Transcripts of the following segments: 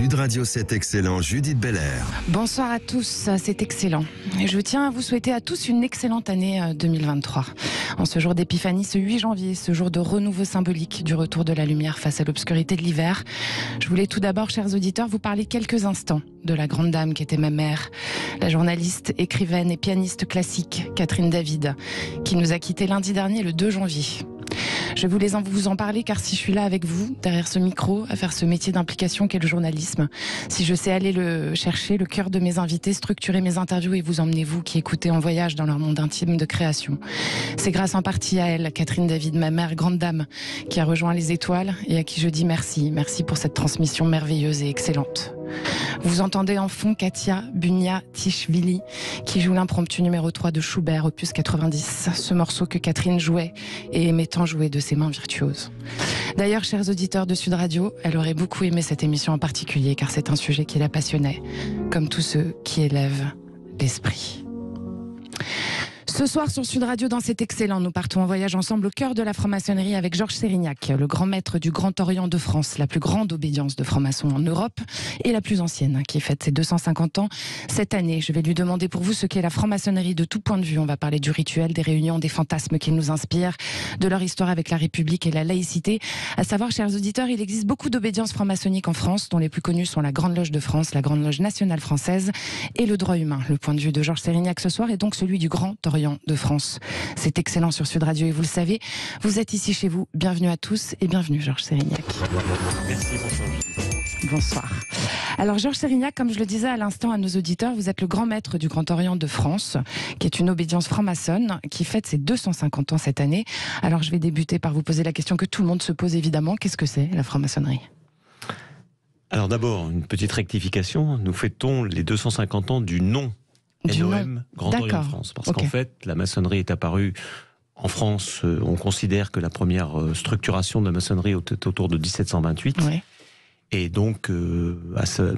Sud Radio, c'est excellent, Judith Belair. Bonsoir à tous, c'est excellent. Et je tiens à vous souhaiter à tous une excellente année 2023. En ce jour d'épiphanie, ce 8 janvier, ce jour de renouveau symbolique du retour de la lumière face à l'obscurité de l'hiver, je voulais tout d'abord, chers auditeurs, vous parler quelques instants de la grande dame qui était ma mère, la journaliste, écrivaine et pianiste classique Catherine David, qui nous a quittés lundi dernier, le 2 janvier. Je voulais vous en parler car si je suis là avec vous, derrière ce micro, à faire ce métier d'implication qu'est le journalisme, si je sais aller le chercher, le cœur de mes invités, structurer mes interviews et vous emmener, vous qui écoutez en voyage dans leur monde intime de création, c'est grâce en partie à elle, Catherine David, ma mère, grande dame, qui a rejoint les étoiles et à qui je dis merci. Merci pour cette transmission merveilleuse et excellente. Vous entendez en fond Katia Buniatishvili qui joue l'impromptu numéro 3 de Schubert, opus 90, ce morceau que Catherine jouait et aimait tant jouer de ses mains virtuoses. D'ailleurs, chers auditeurs de Sud Radio, elle aurait beaucoup aimé cette émission en particulier car c'est un sujet qui la passionnait, comme tous ceux qui élèvent l'esprit. Ce soir sur Sud Radio, dans cet excellent, nous partons en voyage ensemble au cœur de la franc-maçonnerie avec Georges Sérignac, le grand maître du Grand Orient de France, la plus grande obédience de francs-maçons en Europe et la plus ancienne, qui fête ses 250 ans cette année. Je vais lui demander pour vous ce qu'est la franc-maçonnerie de tout point de vue. On va parler du rituel, des réunions, des fantasmes qui nous inspirent, de leur histoire avec la République et la laïcité. À savoir, chers auditeurs, il existe beaucoup d'obédiences franc-maçonniques en France, dont les plus connues sont la Grande Loge de France, la Grande Loge nationale française et le droit humain. Le point de vue de Georges Sérignac ce soir est donc celui du Grand Orient de France. C'est excellent sur Sud Radio et vous le savez, vous êtes ici chez vous. Bienvenue à tous et bienvenue Georges Sérignac. Merci, bonsoir. Bonsoir. Alors Georges Sérignac, comme je le disais à l'instant à nos auditeurs, vous êtes le grand maître du Grand Orient de France, qui est une obédience franc-maçonne qui fête ses 250 ans cette année. Alors je vais débuter par vous poser la question que tout le monde se pose évidemment. Qu'est-ce que c'est la franc-maçonnerie ? Alors d'abord, une petite rectification. Nous fêtons les 250 ans du nom NOM, Grand Orient de France. Parce qu'en fait, la maçonnerie est apparue en France. On considère que la première structuration de la maçonnerie était autour de 1728. Oui. Et donc,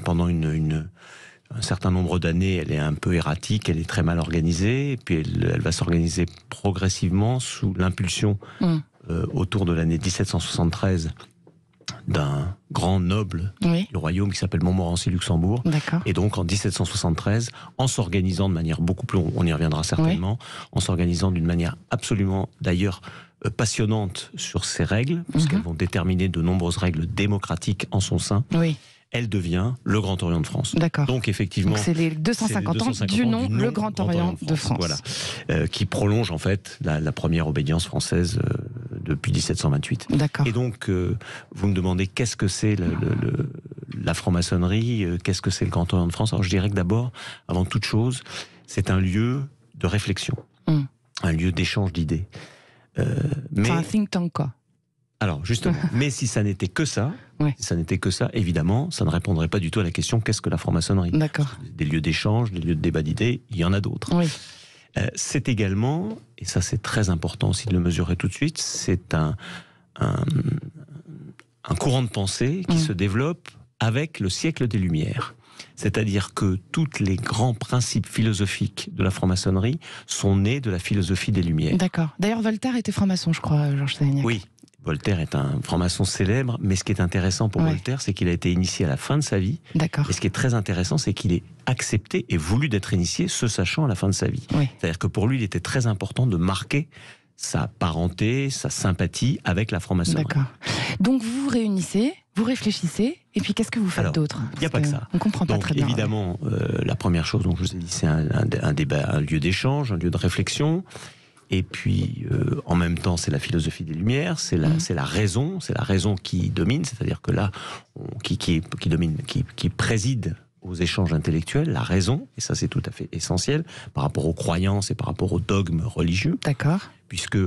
pendant un certain nombre d'années, elle est un peu erratique, elle est très mal organisée. Et puis, elle va s'organiser progressivement sous l'impulsion autour de l'année 1773 d'un grand noble du royaume qui s'appelle Montmorency-Luxembourg. Et donc en 1773, en s'organisant de manière beaucoup plus, on y reviendra certainement, en s'organisant d'une manière absolument d'ailleurs passionnante sur ses règles, puisqu'elles vont déterminer de nombreuses règles démocratiques en son sein. Elle devient le Grand Orient de France. Donc effectivement, c'est les 250 ans du nom, le Grand Orient de France. Voilà, qui prolonge en fait la première obédience française depuis 1728. Et donc, vous me demandez qu'est-ce que c'est la franc-maçonnerie, qu'est-ce que c'est le Grand Orient de France. Alors je dirais que d'abord, avant toute chose, c'est un lieu de réflexion, un lieu d'échange d'idées. C'est un think tank, quoi. Alors justement, mais si ça n'était que ça, évidemment, ça ne répondrait pas du tout à la question qu'est-ce que la franc-maçonnerie ? Des lieux d'échange, des lieux de débat d'idées, il y en a d'autres. C'est également, et ça c'est très important aussi de le mesurer tout de suite, c'est un courant de pensée qui se développe avec le siècle des Lumières. C'est-à-dire que tous les grands principes philosophiques de la franc-maçonnerie sont nés de la philosophie des Lumières. D'ailleurs, Voltaire était franc-maçon, je crois, Georges Sérignac. Oui. Voltaire est un franc-maçon célèbre, mais ce qui est intéressant pour Voltaire, c'est qu'il a été initié à la fin de sa vie. Et ce qui est très intéressant, c'est qu'il ait accepté et voulu d'être initié, se sachant à la fin de sa vie. C'est-à-dire que pour lui, il était très important de marquer sa parenté, sa sympathie avec la franc-maçonnerie. Donc vous vous réunissez, vous réfléchissez, et puis qu'est-ce que vous faites d'autre ? Il n'y a pas que ça. On ne comprend pas très bien. Évidemment, la première chose, donc je vous ai dit, c'est un débat, un lieu d'échange, un lieu de réflexion. Et puis, en même temps, c'est la philosophie des Lumières, c'est la raison qui domine, c'est-à-dire que là, qui préside aux échanges intellectuels, la raison, et ça c'est tout à fait essentiel, par rapport aux croyances et par rapport aux dogmes religieux. Puisque,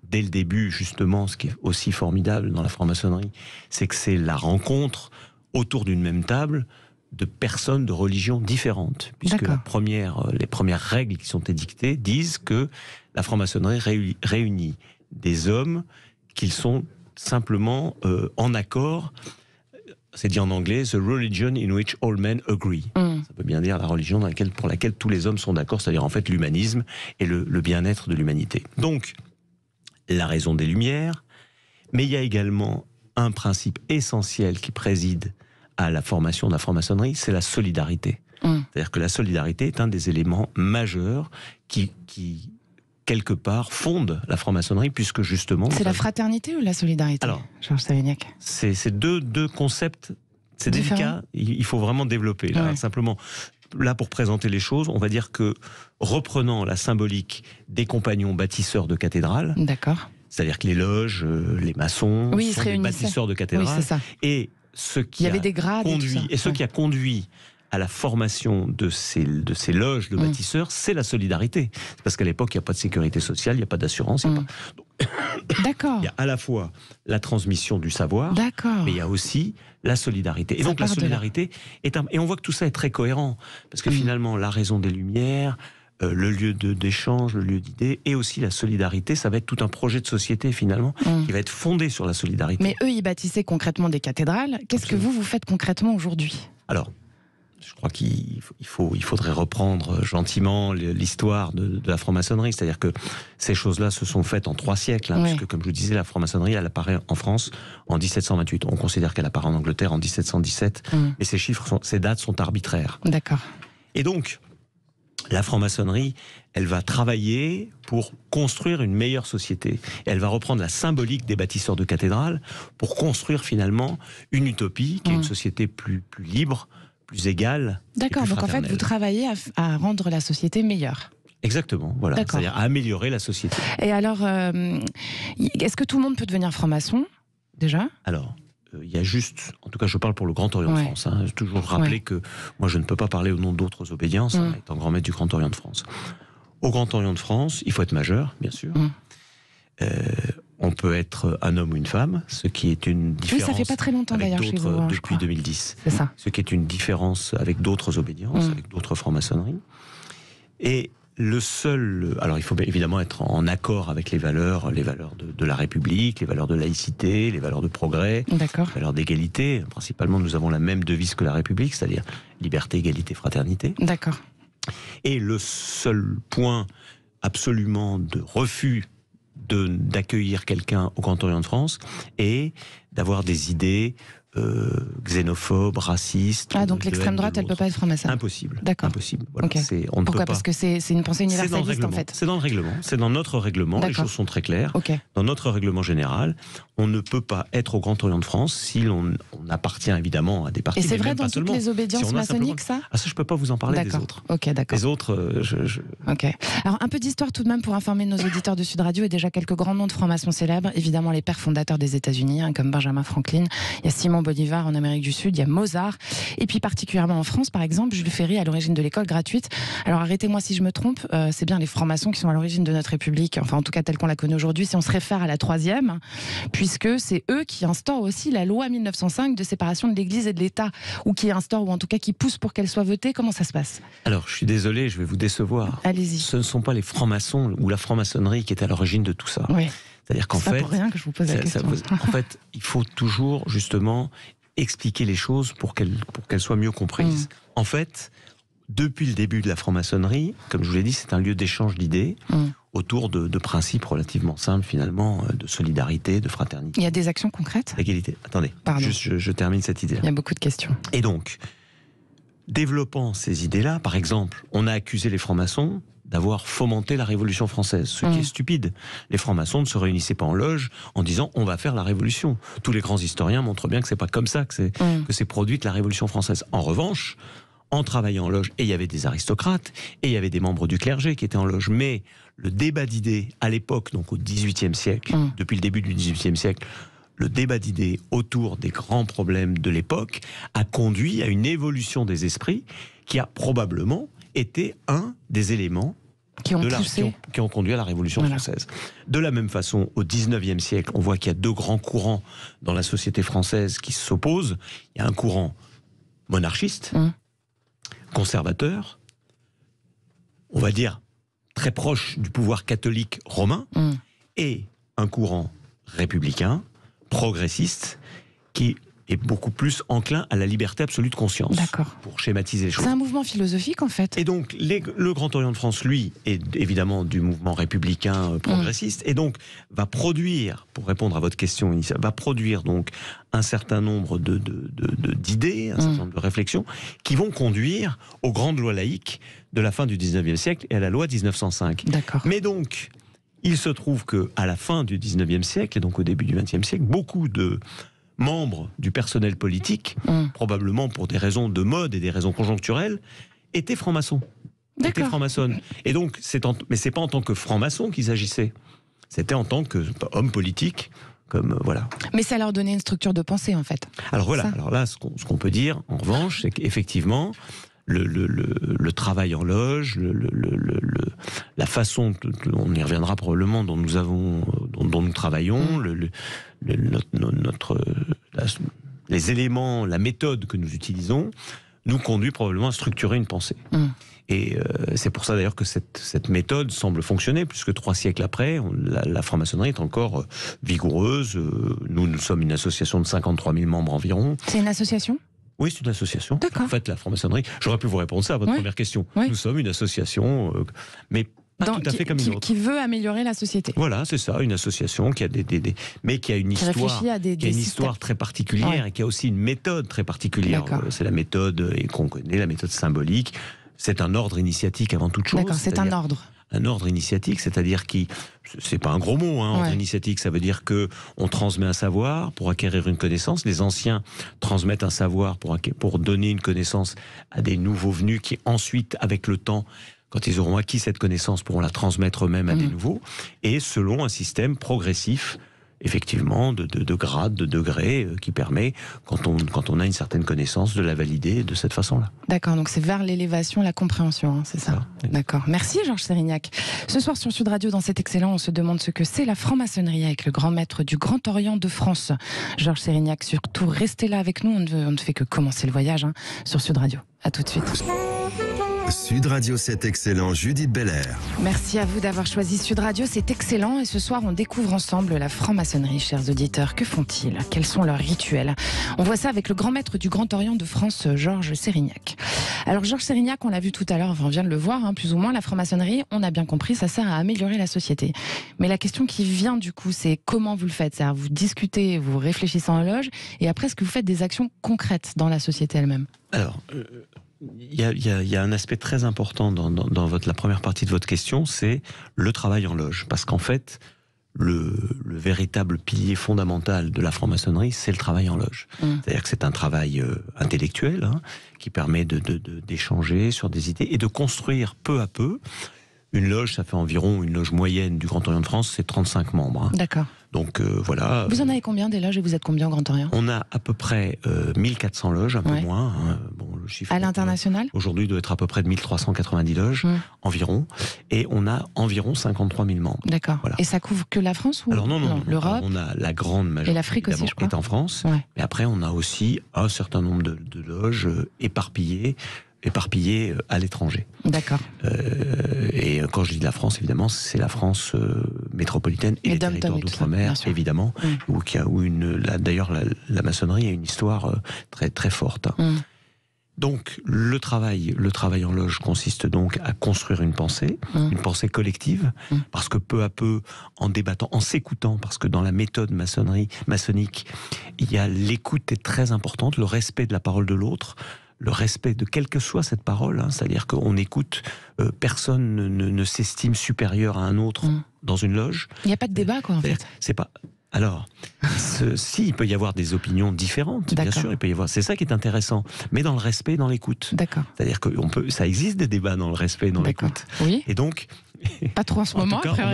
dès le début, justement, ce qui est aussi formidable dans la franc-maçonnerie, c'est que c'est la rencontre autour d'une même table de personnes de religions différentes, puisque les premières règles qui sont édictées disent que la franc-maçonnerie réunit des hommes qui sont simplement en accord. C'est dit en anglais, the religion in which all men agree. Ça peut bien dire la religion pour laquelle tous les hommes sont d'accord, c'est-à-dire en fait l'humanisme et le bien-être de l'humanité. Donc, la raison des Lumières, mais il y a également un principe essentiel qui préside à la formation de la franc-maçonnerie, c'est la solidarité. C'est-à-dire que la solidarité est un des éléments majeurs qui quelque part, fonde la franc-maçonnerie, puisque justement... C'est la fraternité ou la solidarité, alors, Georges Savignac? C'est deux concepts, c'est délicat, il faut vraiment développer. Là, simplement, là, pour présenter les choses, on va dire que, reprenant la symbolique des compagnons bâtisseurs de cathédrales, c'est-à-dire que les loges, les maçons sont des bâtisseurs de cathédrales, et ce qui a conduit à la formation de ces loges de bâtisseurs, c'est la solidarité. C'est parce qu'à l'époque, il n'y a pas de sécurité sociale, il n'y a pas d'assurance. D'accord. Il y a à la fois la transmission du savoir, mais il y a aussi la solidarité. Et donc la solidarité et on voit que tout ça est très cohérent, parce que finalement, la raison des Lumières, le lieu d'échange, le lieu d'idées, et aussi la solidarité, ça va être tout un projet de société finalement, qui va être fondé sur la solidarité. Mais eux, ils bâtissaient concrètement des cathédrales. Qu'est-ce que vous faites concrètement aujourd'hui? Alors, je crois qu'il faudrait reprendre gentiment l'histoire de la franc-maçonnerie. C'est-à-dire que ces choses-là se sont faites en 3 siècles, puisque, comme je vous disais, la franc-maçonnerie, elle apparaît en France en 1728. On considère qu'elle apparaît en Angleterre en 1717, mais ces dates sont arbitraires. D'accord. Et donc, la franc-maçonnerie, elle va travailler pour construire une meilleure société. Et elle va reprendre la symbolique des bâtisseurs de cathédrales pour construire finalement une utopie, qui est une société plus libre, plus égale. D'accord, donc en fait, vous travaillez à rendre la société meilleure. Exactement, voilà. C'est-à-dire à améliorer la société. Et alors, est-ce que tout le monde peut devenir franc-maçon, déjà? Alors, il y a juste, en tout cas je parle pour le Grand Orient de France, j'ai toujours rappelé que moi je ne peux pas parler au nom d'autres obédiences, étant grand maître du Grand Orient de France. Au Grand Orient de France, il faut être majeur, bien sûr. On peut être un homme ou une femme, ce qui est une différence. Oui, ça fait pas très longtemps d'ailleurs chez vous, depuis 2010. C'est ça. Ce qui est une différence avec d'autres obédiences, avec d'autres francs-maçonneries. Et le seul... Alors il faut évidemment être en accord avec les valeurs de la République, les valeurs de laïcité, les valeurs de progrès, les valeurs d'égalité. Principalement, nous avons la même devise que la République, c'est-à-dire liberté, égalité, fraternité. D'accord. Et le seul point absolument de refus d'accueillir quelqu'un au Grand Orient de France et d'avoir des idées xénophobes, racistes. Ah, donc l'extrême droite, elle ne peut pas être franc-maçonne? Impossible. D'accord. Impossible. Voilà. Pourquoi? Parce que c'est une pensée universaliste, en fait. C'est dans le règlement. C'est dans notre règlement. Les choses sont très claires. Dans notre règlement général, on ne peut pas être au Grand Orient de France si l'on appartient évidemment à des partis. Et c'est vrai dans toutes les obédiences maçonniques, ça? Ah, ça, je ne peux pas vous en parler des autres. Ok, d'accord. Les autres, Ok. Alors, un peu d'histoire tout de même pour informer nos auditeurs de Sud Radio, et déjà quelques grands noms de francs-maçons célèbres. Évidemment, les pères fondateurs des États-Unis, comme Benjamin Franklin. Il y a Simon Bolivar en Amérique du Sud, il y a Mozart, et puis particulièrement en France, par exemple, Jules Ferry à l'origine de l'école gratuite. Alors arrêtez-moi si je me trompe, c'est bien les francs-maçons qui sont à l'origine de notre République, enfin en tout cas telle qu'on la connaît aujourd'hui, si on se réfère à la 3e, puisque c'est eux qui instaurent aussi la loi 1905 de séparation de l'Église et de l'État, ou qui instaurent, ou en tout cas qui poussent pour qu'elle soit votée. Comment ça se passe? Alors je suis désolé, je vais vous décevoir. Allez-y. Ce ne sont pas les francs-maçons ou la franc-maçonnerie qui est à l'origine de tout ça. Oui. C'est-à-dire qu'en fait, c'est pas pour rien que je vous pose la question. En fait, il faut toujours justement expliquer les choses pour qu'elles soient mieux comprises. En fait, depuis le début de la franc-maçonnerie, comme je vous l'ai dit, c'est un lieu d'échange d'idées autour de principes relativement simples, finalement, de solidarité, de fraternité. Il y a des actions concrètes? D'égalité. Attendez, juste je termine cette idée. Il y a beaucoup de questions. Et donc, développant ces idées-là, par exemple, on a accusé les francs-maçons d'avoir fomenté la Révolution française, ce qui est stupide. Les francs-maçons ne se réunissaient pas en loge en disant on va faire la Révolution. Tous les grands historiens montrent bien que c'est pas comme ça que c'est produite la Révolution française. En revanche, en travaillant en loge, et il y avait des aristocrates, et il y avait des membres du clergé qui étaient en loge, mais le débat d'idées à l'époque, donc au XVIIIe siècle, depuis le début du XVIIIe siècle, le débat d'idées autour des grands problèmes de l'époque a conduit à une évolution des esprits qui a probablement été un des éléments qui ont conduit à la Révolution française. De la même façon, au XIXe siècle, on voit qu'il y a 2 grands courants dans la société française qui s'opposent. Il y a un courant monarchiste, conservateur, on va dire très proche du pouvoir catholique romain, et un courant républicain, progressiste, qui est beaucoup plus enclin à la liberté absolue de conscience. D'accord. Pour schématiser les choses. C'est un mouvement philosophique, en fait. Et donc, le Grand Orient de France, lui, est évidemment du mouvement républicain progressiste, et donc va produire, pour répondre à votre question initiale, va produire donc un certain nombre d'idées, un certain nombre de réflexions, qui vont conduire aux grandes lois laïques de la fin du 19e siècle et à la loi 1905. D'accord. Mais donc, il se trouve qu'à la fin du 19e siècle, et donc au début du 20e siècle, beaucoup de membres du personnel politique, probablement pour des raisons de mode et des raisons conjoncturelles, étaient francs-maçons. Étaient francs-maçonnes. Et donc, mais c'est pas en tant que francs-maçons qu'ils agissaient. C'était en tant qu'hommes politiques, comme voilà. Mais ça leur donnait une structure de pensée, en fait. Alors voilà. Alors là, ce qu'on peut dire, en revanche, c'est qu'effectivement, le travail en loge, la façon, on y reviendra probablement, dont nous travaillons, les éléments, la méthode que nous utilisons, nous conduit probablement à structurer une pensée. Et c'est pour ça d'ailleurs que cette méthode semble fonctionner, puisque 3 siècles après, la franc-maçonnerie est encore vigoureuse. Nous sommes une association de 53 000 membres environ. C'est une association ? Oui, c'est une association. D'accord. En fait, la franc-maçonnerie, j'aurais pu vous répondre ça à votre première question. Oui. Nous sommes une association, mais pas tout à fait comme une autre. Qui veut améliorer la société. Voilà, c'est ça, une association qui a mais qui a une histoire très particulière et qui a aussi une méthode très particulière. C'est la méthode qu'on connaît, la méthode symbolique. C'est un ordre initiatique avant toute chose. D'accord, c'est un ordre. Un ordre initiatique, c'est-à-dire c'est pas un gros mot, ordre initiatique, ça veut dire que on transmet un savoir pour acquérir une connaissance. Les anciens transmettent un savoir pour donner une connaissance à des nouveaux venus qui ensuite, avec le temps, quand ils auront acquis cette connaissance, pourront la transmettre eux-mêmes à des nouveaux, et selon un système progressif, effectivement, de grades, de degrés, qui permet, quand on a une certaine connaissance, de la valider de cette façon-là. D'accord, donc c'est vers l'élévation, la compréhension, c'est ça. D'accord. Merci Georges Sérignac. Ce soir sur Sud Radio, dans cet excellent, on se demande ce que c'est la franc-maçonnerie avec le grand maître du Grand Orient de France. Georges Sérignac, surtout restez là avec nous, on ne fait que commencer le voyage sur Sud Radio. À tout de suite. Sud Radio, c'est excellent, Judith Belair. Merci à vous d'avoir choisi Sud Radio, c'est excellent. Et ce soir, on découvre ensemble la franc-maçonnerie, chers auditeurs. Que font-ils ? Quels sont leurs rituels ? On voit ça avec le grand maître du Grand Orient de France, Georges Sérignac. Alors, Georges Sérignac, on l'a vu tout à l'heure, on vient de le voir, plus ou moins, la franc-maçonnerie, on a bien compris, ça sert à améliorer la société. Mais la question qui vient du coup, c'est comment vous le faites ? C'est-à-dire, vous discutez, vous réfléchissez en loge, et après, est-ce que vous faites des actions concrètes dans la société elle-même ? Alors, il y a un aspect très important dans la première partie de votre question, c'est le travail en loge. Parce qu'en fait, le véritable pilier fondamental de la franc-maçonnerie, c'est le travail en loge. C'est-à-dire que c'est un travail intellectuel qui permet d'échanger sur des idées et de construire peu à peu. Une loge, ça fait environ, une loge moyenne du Grand Orient de France, c'est 35 membres. D'accord. Donc voilà. Vous en avez combien des loges et vous êtes combien au Grand Orient ? On a à peu près 1400 loges, un peu moins. Bon, le chiffre à l'international ? Aujourd'hui doit être à peu près de 1390 loges environ. Et on a environ 53 000 membres. D'accord. Voilà. Et ça couvre que la France ou Alors non. L'Europe ? On a la grande majorité. Et l'Afrique aussi, je crois. Est en France. Ouais. Mais après, on a aussi un certain nombre de loges éparpillées à l'étranger. D'accord. Et quand je dis la France, évidemment, c'est la France métropolitaine et les territoires d'outre-mer, évidemment, où d'ailleurs la maçonnerie a une histoire très très forte. Donc le travail en loge consiste donc à construire une pensée collective, parce que peu à peu, en débattant, en s'écoutant, parce que dans la méthode maçonnique, il y a l'écoute est très importante, le respect de la parole de l'autre. Le respect de quelle que soit cette parole, c'est-à-dire qu'on écoute, personne ne s'estime supérieur à un autre dans une loge. Il n'y a pas de débat, quoi, en fait. C'est pas. Alors, il peut y avoir des opinions différentes, bien sûr, il peut y avoir. C'est ça qui est intéressant, mais dans le respect, et dans l'écoute. D'accord. C'est-à-dire que ça existe des débats dans le respect, et dans l'écoute. Oui. Et donc. Pas trop en ce moment, en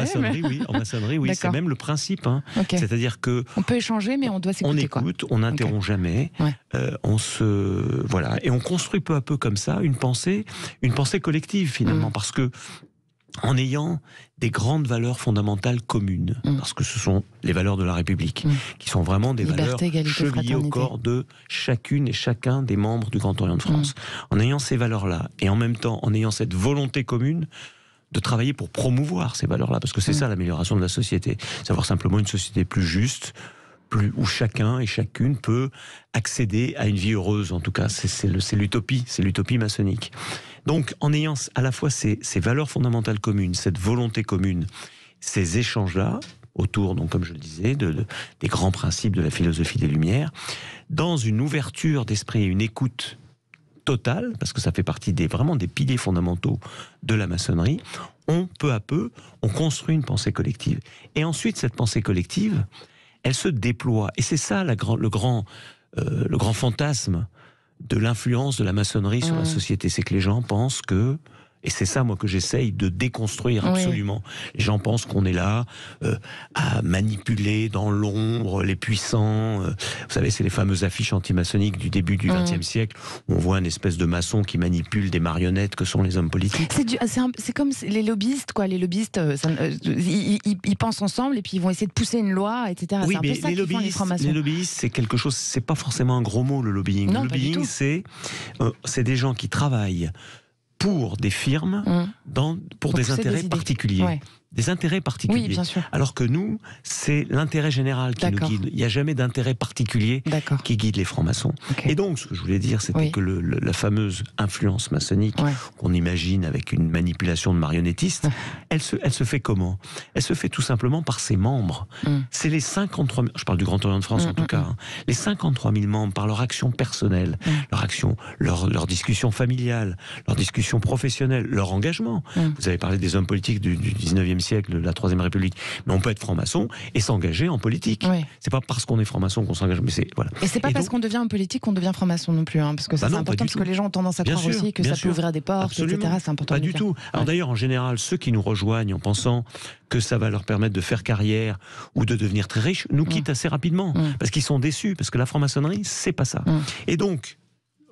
maçonnerie, oui, c'est même le principe. C'est-à-dire que on peut échanger, mais on doit s'écouter. On écoute, on n'interrompt jamais, et on construit peu à peu comme ça une pensée collective finalement, parce que en ayant des grandes valeurs fondamentales communes, parce que ce sont les valeurs de la République, qui sont vraiment des valeurs chevillées au corps de chacune et chacun des membres du Grand Orient de France. En ayant ces valeurs-là, et en même temps en ayant cette volonté commune de travailler pour promouvoir ces valeurs-là, parce que c'est ça l'amélioration de la société, c'est avoir simplement une société plus juste, où chacun et chacune peut accéder à une vie heureuse. En tout cas, c'est l'utopie maçonnique. Donc, en ayant à la fois ces valeurs fondamentales communes, cette volonté commune, ces échanges-là, autour, donc, comme je le disais, des grands principes de la philosophie des Lumières, dans une ouverture d'esprit et une écoute totale, parce que ça fait partie vraiment des piliers fondamentaux de la maçonnerie, peu à peu, on construit une pensée collective. Et ensuite, cette pensée collective, elle se déploie. Et c'est ça le grand fantasme de l'influence de la maçonnerie sur la société. C'est que les gens pensent que, et c'est ça, moi, que j'essaye de déconstruire absolument. Les gens pensent qu'on est là à manipuler dans l'ombre les puissants. Vous savez, c'est les fameuses affiches anti-maçonniques du début du XXe siècle, où on voit une espèce de maçon qui manipule des marionnettes que sont les hommes politiques. C'est comme les lobbyistes, quoi. Les lobbyistes, ils pensent ensemble et puis ils vont essayer de pousser une loi, etc. Oui, c'est un peu ça qu'ils font, les francs-maçons. Les lobbyistes, c'est quelque chose, c'est pas forcément un gros mot, le lobbying. Non, le lobbying, c'est des gens qui travaillent pour des firmes, pour des intérêts particuliers. Ouais. Des intérêts particuliers. Oui, bien sûr. Alors que nous, c'est l'intérêt général qui nous guide. Il n'y a jamais d'intérêt particulier qui guide les francs-maçons. Okay. Et donc, ce que je voulais dire, c'était que la fameuse influence maçonnique qu'on imagine avec une manipulation de marionnettistes, elle se fait comment? Elle se fait tout simplement par ses membres. C'est les 53 000, je parle du Grand Orient de France en tout cas, les 53 000 membres, par leur action personnelle, leur action, leur discussion familiale, leur discussion professionnelle, leur engagement. Vous avez parlé des hommes politiques du 19e siècle, de la Troisième République, mais on peut être franc-maçon et s'engager en politique. C'est pas parce qu'on est franc-maçon qu'on s'engage, mais voilà. Et c'est pas parce qu'on devient en politique qu'on devient franc-maçon non plus, parce que c'est important, parce que les gens ont tendance à croire aussi que ça peut ouvrir des portes, etc. C'est important. Pas du tout. Alors d'ailleurs, en général, ceux qui nous rejoignent en pensant que ça va leur permettre de faire carrière ou de devenir très riches, nous quittent assez rapidement, parce qu'ils sont déçus, parce que la franc-maçonnerie, c'est pas ça. Et donc,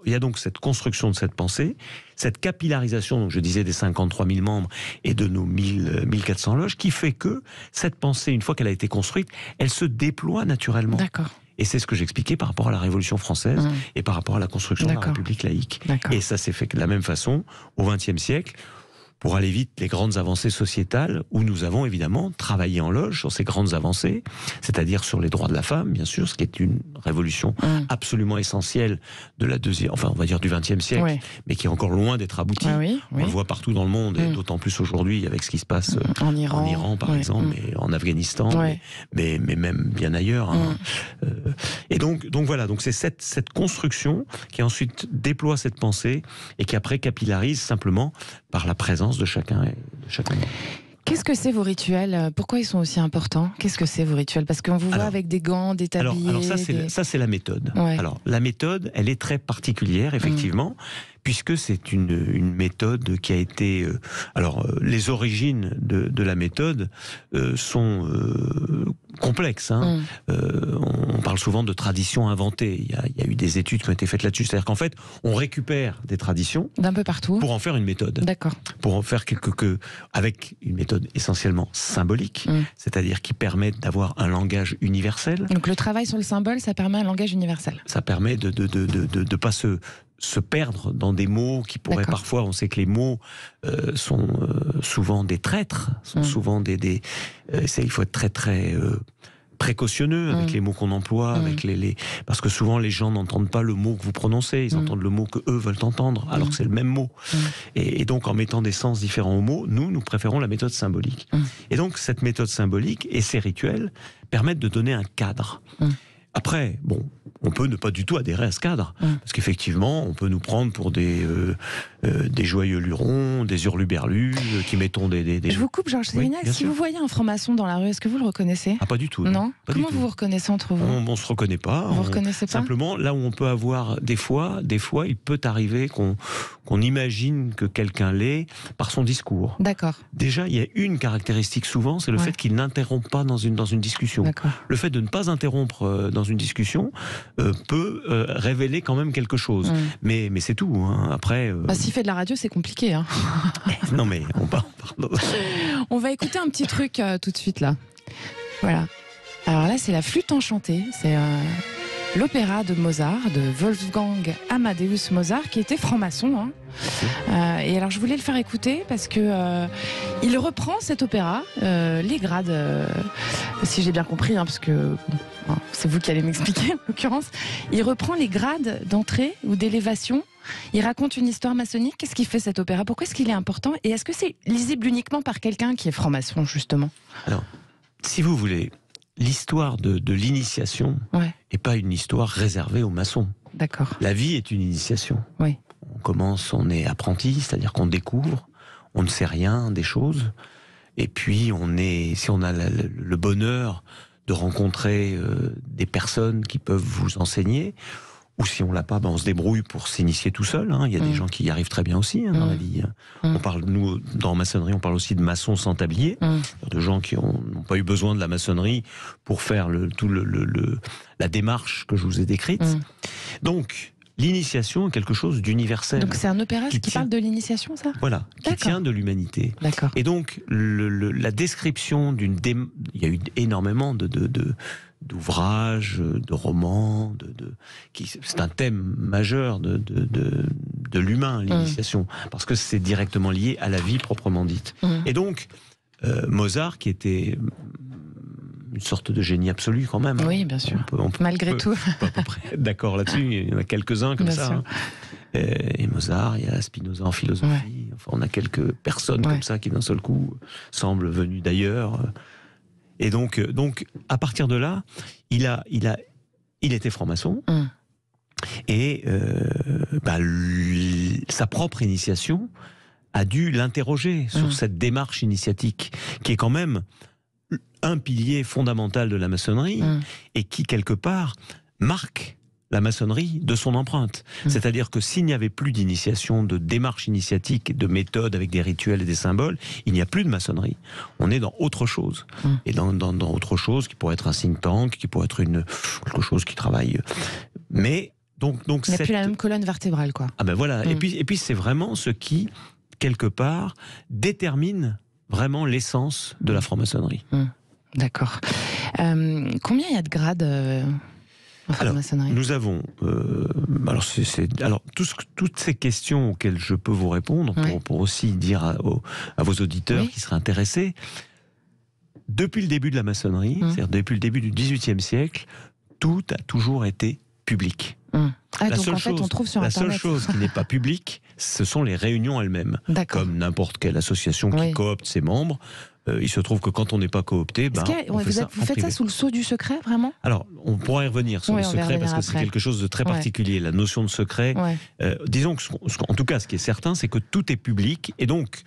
il y a donc cette construction de cette pensée, cette capillarisation, donc je disais, des 53 000 membres et de nos 1400 loges, qui fait que cette pensée, une fois qu'elle a été construite, elle se déploie naturellement. D'accord. Et c'est ce que j'expliquais par rapport à la Révolution française et par rapport à la construction de la République laïque. Et ça s'est fait de la même façon au XXe siècle, pour aller vite, les grandes avancées sociétales, où nous avons évidemment travaillé en loge sur ces grandes avancées, c'est-à-dire sur les droits de la femme, bien sûr, ce qui est une révolution absolument essentielle de la deuxième, enfin on va dire du XXe siècle, mais qui est encore loin d'être aboutie. On le voit partout dans le monde, et d'autant plus aujourd'hui avec ce qui se passe en Iran par exemple, et en Afghanistan, mais même bien ailleurs. Et donc voilà, donc c'est cette construction qui ensuite déploie cette pensée et qui après capillarise simplement par la présence de chacun et de chacun. Qu'est-ce que c'est vos rituels? Pourquoi ils sont aussi importants? Qu'est-ce que c'est vos rituels? Parce qu'on vous voit avec des gants, des tabliers... Alors ça, c'est la méthode. Alors, la méthode, elle est très particulière, effectivement, puisque c'est une méthode qui a été... les origines de la méthode sont complexes. On parle souvent de traditions inventées. Il y a eu des études qui ont été faites là-dessus. C'est-à-dire qu'en fait, on récupère des traditions d'un peu partout pour en faire une méthode. D'accord. Pour en faire avec une méthode essentiellement symbolique, c'est-à-dire qui permet d'avoir un langage universel. Donc le travail sur le symbole, ça permet un langage universel. Ça permet de pas se perdre dans des mots qui pourraient parfois, on sait que les mots sont souvent des traîtres, sont souvent il faut être très très précautionneux avec les mots qu'on emploie, avec parce que souvent les gens n'entendent pas le mot que vous prononcez, ils entendent le mot que eux veulent entendre, alors que c'est le même mot. Et donc en mettant des sens différents aux mots, nous préférons la méthode symbolique. Et donc cette méthode symbolique et ces rituels permettent de donner un cadre. Après, on peut ne pas du tout adhérer à ce cadre, parce qu'effectivement, on peut nous prendre pour des joyeux lurons, des hurluberlus, qui mettons des... Je vous coupe, Georges Sévignac. Si vous voyez un franc-maçon dans la rue, est-ce que vous le reconnaissez? Ah, pas du tout. Non. Comment vous vous reconnaissez entre vous? On se reconnaît pas. Vous reconnaissez pas? Simplement, là où on peut avoir des fois, il peut arriver qu'on imagine que quelqu'un l'est par son discours. D'accord. Déjà, il y a une caractéristique souvent, c'est le fait qu'il n'interrompt pas dans une discussion. Le fait de ne pas interrompre dans une discussion peut révéler quand même quelque chose. Mais c'est tout. Après... S'il fait de la radio, c'est compliqué. Non mais, pardon. On va écouter un petit truc tout de suite là. Voilà. Alors là, c'est la flûte enchantée. C'est l'opéra de Mozart, de Wolfgang Amadeus Mozart, qui était franc-maçon. Et alors je voulais le faire écouter parce que il reprend cet opéra, les grades, si j'ai bien compris, parce que c'est vous qui allez m'expliquer en l'occurrence. Il reprend les grades d'entrée ou d'élévation. Il raconte une histoire maçonnique. Qu'est-ce qui fait cet opéra? Pourquoi est-ce qu'il est important? Et est-ce que c'est lisible uniquement par quelqu'un qui est franc-maçon, justement? Alors, si vous voulez, l'histoire de l'initiation n'est pas une histoire réservée aux maçons. D'accord. La vie est une initiation. Oui. On est apprenti, c'est-à-dire qu'on découvre, on ne sait rien des choses, et puis si on a le bonheur de rencontrer des personnes qui peuvent vous enseigner, ou si on l'a pas, on se débrouille pour s'initier tout seul. Il y a des gens qui y arrivent très bien aussi dans la vie. On parle, nous, dans maçonnerie, on parle aussi de maçons sans tablier, de gens qui n'ont pas eu besoin de la maçonnerie pour faire la démarche que je vous ai décrite. Donc, l'initiation est quelque chose d'universel. Donc c'est un opéra qui parle de l'initiation, ça? Voilà, qui tient de l'humanité. D'accord. Et donc, la description il y a eu énormément d'ouvrages, de romans, c'est un thème majeur de l'humain, l'initiation, parce que c'est directement lié à la vie proprement dite. Et donc, Mozart, qui était une sorte de génie absolu quand même. Oui, bien sûr. Malgré tout. On peut à peu près être d'accord là-dessus. Il y en a quelques-uns comme bien ça. Et Mozart, il y a Spinoza en philosophie. Enfin, on a quelques personnes comme ça qui d'un seul coup semblent venues d'ailleurs. Et donc, à partir de là, il était franc-maçon. Et sa propre initiation a dû l'interroger sur cette démarche initiatique qui est quand même un pilier fondamental de la maçonnerie et qui, quelque part, marque la maçonnerie de son empreinte. C'est-à-dire que s'il n'y avait plus d'initiation, de démarche initiatique, de méthode avec des rituels et des symboles, il n'y a plus de maçonnerie. On est dans autre chose. Et dans autre chose qui pourrait être un think tank, qui pourrait être quelque chose qui travaille. Mais donc il n'y a plus la même colonne vertébrale, quoi. Ah ben voilà. Et puis c'est vraiment ce qui, quelque part, détermine vraiment l'essence de la franc-maçonnerie. D'accord. Combien il y a de grades en franc-maçonnerie? Nous avons... toutes ces questions auxquelles je peux vous répondre, pour aussi dire à vos auditeurs qui seraient intéressés, depuis le début de la maçonnerie, c'est-à-dire depuis le début du XVIIIe siècle, tout a toujours été public. Donc en fait, on trouve sur Internet. La seule chose qui n'est pas publique, ce sont les réunions elles-mêmes. Comme n'importe quelle association qui coopte ses membres. Il se trouve que quand on n'est pas coopté, vous faites ça sous le sceau du secret, vraiment? Alors, on pourra y revenir sur le secret parce que c'est quelque chose de très particulier. La notion de secret, disons que, en tout cas, ce qui est certain, c'est que tout est public et donc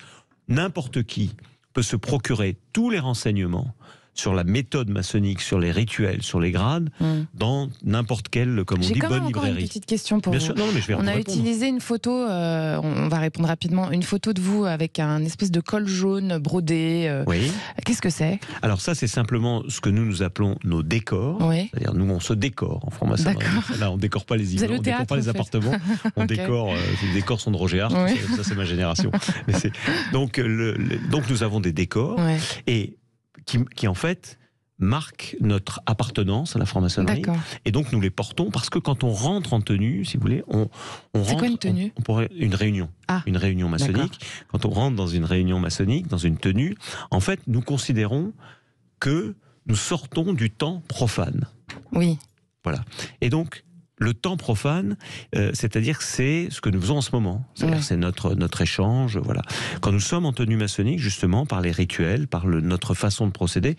n'importe qui peut se procurer tous les renseignements sur la méthode maçonnique, sur les rituels, sur les grades, dans n'importe quelle, comme on dit, bonne librairie. J'ai quand même encore une petite question pour vous. Bien sûr, non, mais je vais on a utilisé une photo, on va répondre rapidement, une photo de vous avec un espèce de col jaune brodé. Oui. Qu'est-ce que c'est? Alors ça, c'est simplement ce que nous appelons nos décors. C'est-à-dire, nous, on se décore en franc-maçonnerie. Là, on ne décore pas les immeubles, on ne décore pas les appartements. On décore, les décors sont de Roger Hart, ça c'est ma génération. Donc nous avons des décors, et qui en fait marquent notre appartenance à la franc-maçonnerie. Et donc nous les portons parce que quand on rentre en tenue, si vous voulez, on rentre... C'est quoi une tenue? Une réunion. Une réunion maçonnique. Quand on rentre dans une réunion maçonnique, dans une tenue, en fait, nous considérons que nous sortons du temps profane. Oui. Voilà. Et donc, le temps profane, c'est-à-dire que c'est ce que nous faisons en ce moment. C'est-à-dire c'est notre échange, voilà. Quand nous sommes en tenue maçonnique, justement, par les rituels, par notre façon de procéder,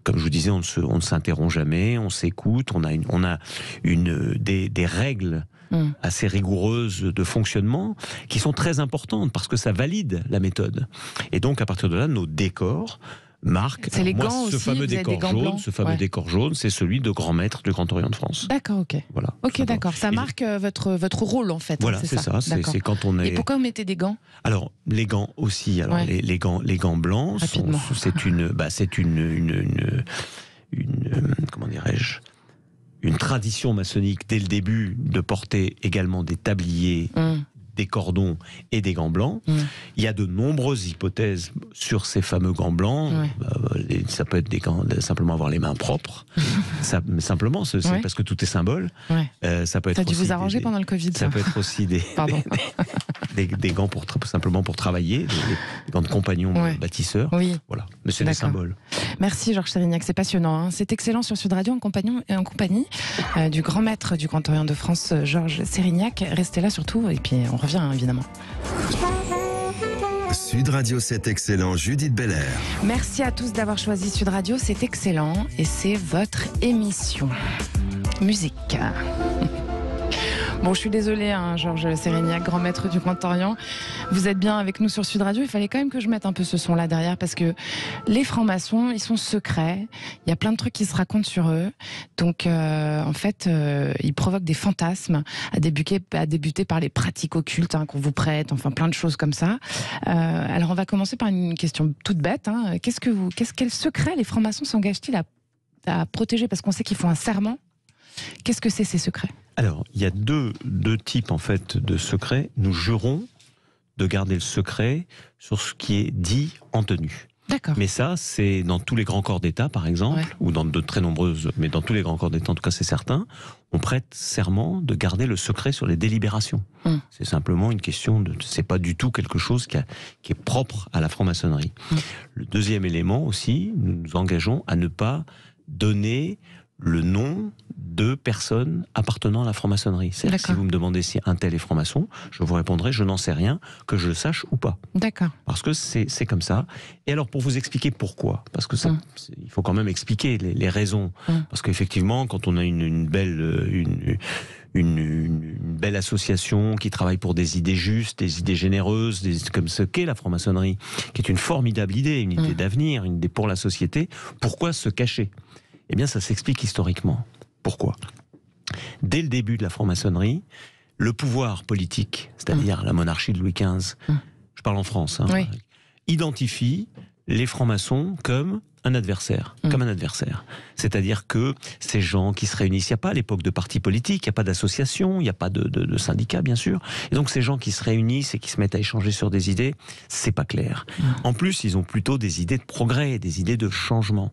comme je vous disais, on ne s'interrompt jamais, on s'écoute, on a des règles assez rigoureuses de fonctionnement qui sont très importantes parce que ça valide la méthode. Et donc, à partir de là, nos décors marque. C'est les gants aussi, fameux décor jaune, c'est celui de grand maître du Grand Orient de France. D'accord, ok. Voilà. Ok, d'accord. Ça marque votre rôle en fait. Voilà, c'est ça. C'est quand on est. Et pourquoi vous mettez des gants? Alors les gants aussi. Alors les gants blancs, c'est une comment dirais-je, une tradition maçonnique dès le début de porter également des tabliers. des cordons et des gants blancs. Il y a de nombreuses hypothèses sur ces fameux gants blancs. Ça peut être des gants, simplement avoir les mains propres. Simplement, c'est parce que tout est symbole. Ça peut être. Ça a dû vous arranger pendant le Covid. Ça peut être aussi des gants simplement pour travailler, des gants de compagnons bâtisseurs. Voilà. Mais c'est des symboles. Merci Georges Sérignac, c'est passionnant. Hein. C'est excellent sur Sud Radio en compagnie du grand maître du Grand Orient de France, Georges Sérignac. Restez là surtout et puis on revient évidemment. Sud Radio, c'est excellent. Judith Belair. Merci à tous d'avoir choisi Sud Radio, c'est excellent et c'est votre émission. Musique. Bon, je suis désolée, hein, Georges Sérignac, grand maître du Grand Orient. Vous êtes bien avec nous sur Sud Radio. Il fallait quand même que je mette un peu ce son-là derrière parce que les francs-maçons, ils sont secrets. Il y a plein de trucs qui se racontent sur eux. Donc, en fait, ils provoquent des fantasmes à débuter par les pratiques occultes qu'on vous prête, enfin plein de choses comme ça. Alors, on va commencer par une question toute bête. Hein. Quel secret les francs-maçons s'engagent-ils à protéger? Parce qu'on sait qu'ils font un serment. Qu'est-ce que c'est ces secrets? Alors, il y a deux types en fait de secrets. Nous jurons de garder le secret sur ce qui est dit en tenue. D'accord. Mais ça, c'est dans tous les grands corps d'État, par exemple, ou dans de très nombreuses, mais dans tous les grands corps d'État, en tout cas c'est certain, on prête serment de garder le secret sur les délibérations. C'est simplement une question c'est pas du tout quelque chose qui est propre à la franc-maçonnerie. Le deuxième élément aussi, nous nous engageons à ne pas donner le nom de personnes appartenant à la franc-maçonnerie. C'est-à-dire que si vous me demandez si un tel est franc-maçon, je vous répondrai, je n'en sais rien, que je le sache ou pas. D'accord. Parce que c'est comme ça. Et alors, pour vous expliquer pourquoi, parce que il faut quand même expliquer les raisons. Parce qu'effectivement, quand on a une belle association qui travaille pour des idées justes, des idées généreuses, comme ce qu'est la franc-maçonnerie, qui est une formidable idée, une idée d'avenir, une idée pour la société, pourquoi se cacher ? Eh bien, ça s'explique historiquement. Pourquoi ? Dès le début de la franc-maçonnerie, le pouvoir politique, c'est-à-dire la monarchie de Louis XV, je parle en France, identifie les francs-maçons comme un adversaire. C'est-à-dire que ces gens qui se réunissent, il n'y a pas à l'époque de partis politiques, il n'y a pas d'association, il n'y a pas de syndicats, bien sûr. Et donc ces gens qui se réunissent et qui se mettent à échanger sur des idées, c'est pas clair. En plus, ils ont plutôt des idées de progrès, des idées de changement.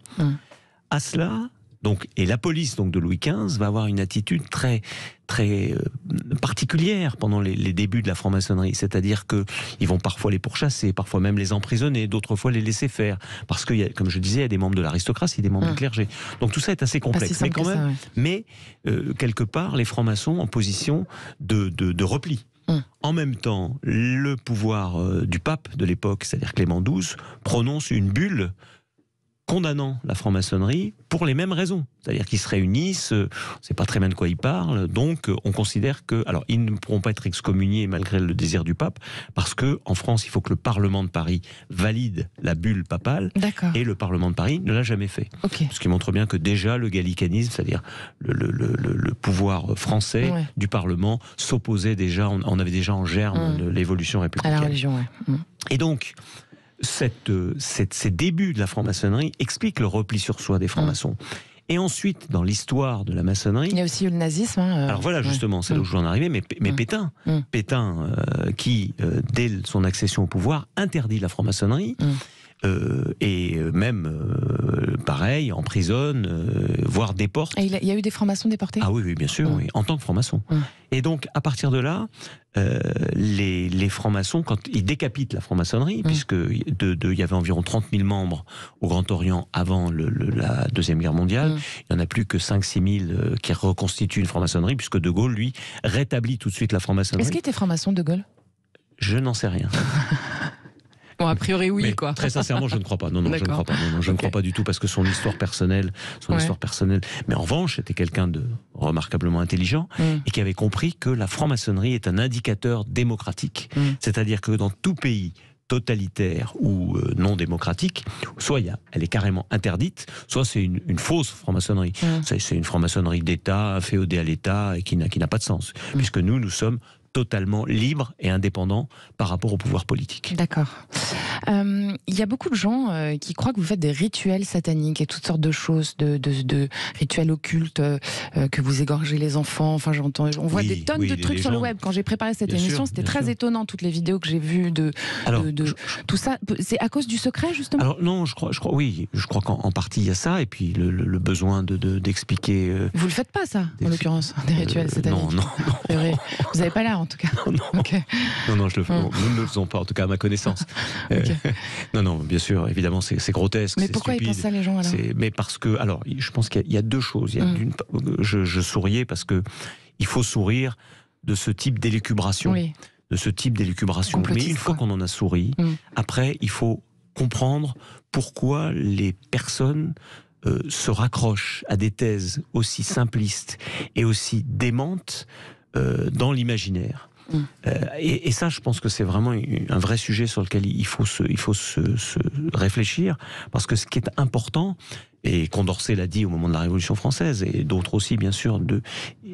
À cela, donc, et la police donc de Louis XV va avoir une attitude très particulière pendant les débuts de la franc-maçonnerie, c'est-à-dire que ils vont parfois les pourchasser, parfois même les emprisonner, d'autres fois les laisser faire, parce qu'il y a, comme je disais, il y a des membres de l'aristocratie, des membres du clergé. Donc tout ça est assez complexe, mais quand même, quelque part, les francs-maçons en position de repli. En même temps, le pouvoir du pape de l'époque, c'est-à-dire Clément XII, prononce une bulle condamnant la franc-maçonnerie pour les mêmes raisons. C'est-à-dire qu'ils se réunissent, on ne sait pas très bien de quoi ils parlent, donc on considère que... Alors, ils ne pourront pas être excommuniés malgré le désir du pape, parce qu'en France, il faut que le Parlement de Paris valide la bulle papale, et le Parlement de Paris ne l'a jamais fait. Ce qui montre bien que déjà, le gallicanisme, c'est-à-dire le pouvoir français du Parlement, s'opposait déjà, on avait déjà en germe de l'évolution républicaine. À la religion, Et donc... Ces débuts de la franc-maçonnerie expliquent le repli sur soi des francs-maçons. Et ensuite, dans l'histoire de la maçonnerie... Il y a aussi eu le nazisme. Alors voilà, justement, c'est là où je veux en arriver, mais Pétain, qui, dès son accession au pouvoir, interdit la franc-maçonnerie, et même, pareil, emprisonne, voire déporte. Et il y a eu des francs-maçons déportés ? Ah oui, bien sûr, en tant que franc-maçon. Et donc, à partir de là, les francs-maçons, quand ils décapitent la franc-maçonnerie, puisque il y avait environ 30 000 membres au Grand Orient avant la Deuxième Guerre mondiale, il n'y en a plus que 5-6 000 qui reconstituent une franc-maçonnerie, puisque De Gaulle, lui, rétablit tout de suite la franc-maçonnerie. Est-ce qu'il était franc-maçon, De Gaulle ? Je n'en sais rien. Bon, a priori, oui, quoi. Très sincèrement, je ne crois pas. Non, je ne crois pas. Je ne crois pas du tout, parce que son histoire personnelle. Mais en revanche, c'était quelqu'un de remarquablement intelligent et qui avait compris que la franc-maçonnerie est un indicateur démocratique. C'est-à-dire que dans tout pays totalitaire ou non démocratique, soit elle est carrément interdite, soit c'est une fausse franc-maçonnerie. C'est une franc-maçonnerie d'État, féodée à l'État, et qui n'a pas de sens. Puisque nous sommes totalement libre et indépendant par rapport au pouvoir politique. D'accord. Il y a beaucoup de gens qui croient que vous faites des rituels sataniques et toutes sortes de choses, de rituels occultes, que vous égorgez les enfants. Enfin, on voit des tonnes de trucs sur le web. Quand j'ai préparé cette émission, c'était très étonnant, toutes les vidéos que j'ai vues de tout ça. C'est à cause du secret, justement? Alors non, je crois qu'en partie il y a ça, et puis le besoin d'expliquer. Vous le faites pas, ça, en l'occurrence, des rituels sataniques? Non. Vous n'avez pas l'air, en tout cas. Non, okay. non, nous ne le faisons pas, en tout cas à ma connaissance. Okay. Non, bien sûr, évidemment, c'est grotesque. Mais pourquoi stupide. Ils pensent ça, les gens, alors? Mais parce que, alors, je pense qu'il y a deux choses. Je souriais parce que il faut sourire de ce type d'élucubration. Oui. De ce type d'élucubration. Mais une fois qu'on en a souri, après, il faut comprendre pourquoi les personnes se raccrochent à des thèses aussi simplistes et aussi démentes dans l'imaginaire. Et ça, je pense que c'est vraiment un vrai sujet sur lequel il faut se réfléchir, parce que ce qui est important, et Condorcet l'a dit au moment de la Révolution française, et d'autres aussi bien sûr,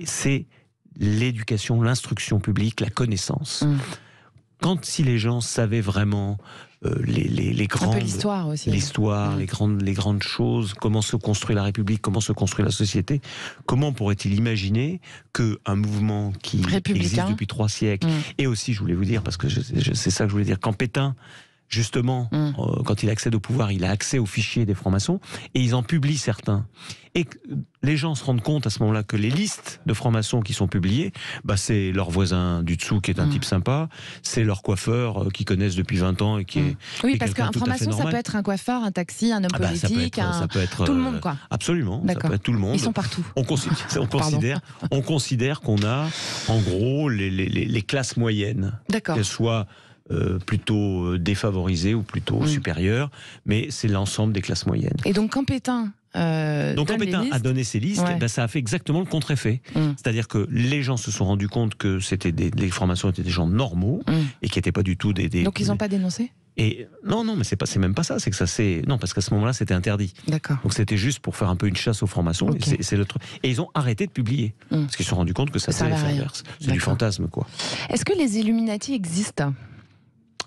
c'est l'éducation, l'instruction publique, la connaissance. Si les gens savaient vraiment les grandes, un peu l'histoire aussi, les grandes choses, comment se construit la République, comment se construit la société, comment pourrait-il imaginer qu'un mouvement qui existe depuis 3 siècles, et aussi, je voulais vous dire, parce que c'est ça que je voulais dire, quand Pétain, justement, quand il accède au pouvoir, il a accès aux fichiers des francs-maçons, et ils en publient certains. Et que les gens se rendent compte à ce moment-là que les listes de francs-maçons qui sont publiées, c'est leur voisin du dessous qui est un type sympa, c'est leur coiffeur qui connaissent depuis 20 ans et qui est... Oui, parce qu'un franc-maçon, ça peut être un coiffeur, un taxi, un homme politique, ça peut être tout le monde, quoi. Absolument, ça peut être tout le monde. Ils sont partout. On considère qu'on a, en gros, les classes moyennes. D'accord. Qu'elles soient plutôt défavorisées ou plutôt supérieures, mais c'est l'ensemble des classes moyennes. Et donc quand Pétain a donné ces listes, ça a fait exactement le contre-effet. C'est-à-dire que les gens se sont rendus compte que les francs-maçons étaient des gens normaux et qui n'étaient pas du tout des... Donc ils n'ont pas dénoncé ? Et non, mais c'est même pas ça. C'est que non, parce qu'à ce moment-là, c'était interdit. D'accord. Donc c'était juste pour faire un peu une chasse aux francs-maçons. Okay. Et ils ont arrêté de publier parce qu'ils se sont rendus compte que ça faisait l'effet inverse. C'est du fantasme, quoi. Est-ce que les Illuminati existent ?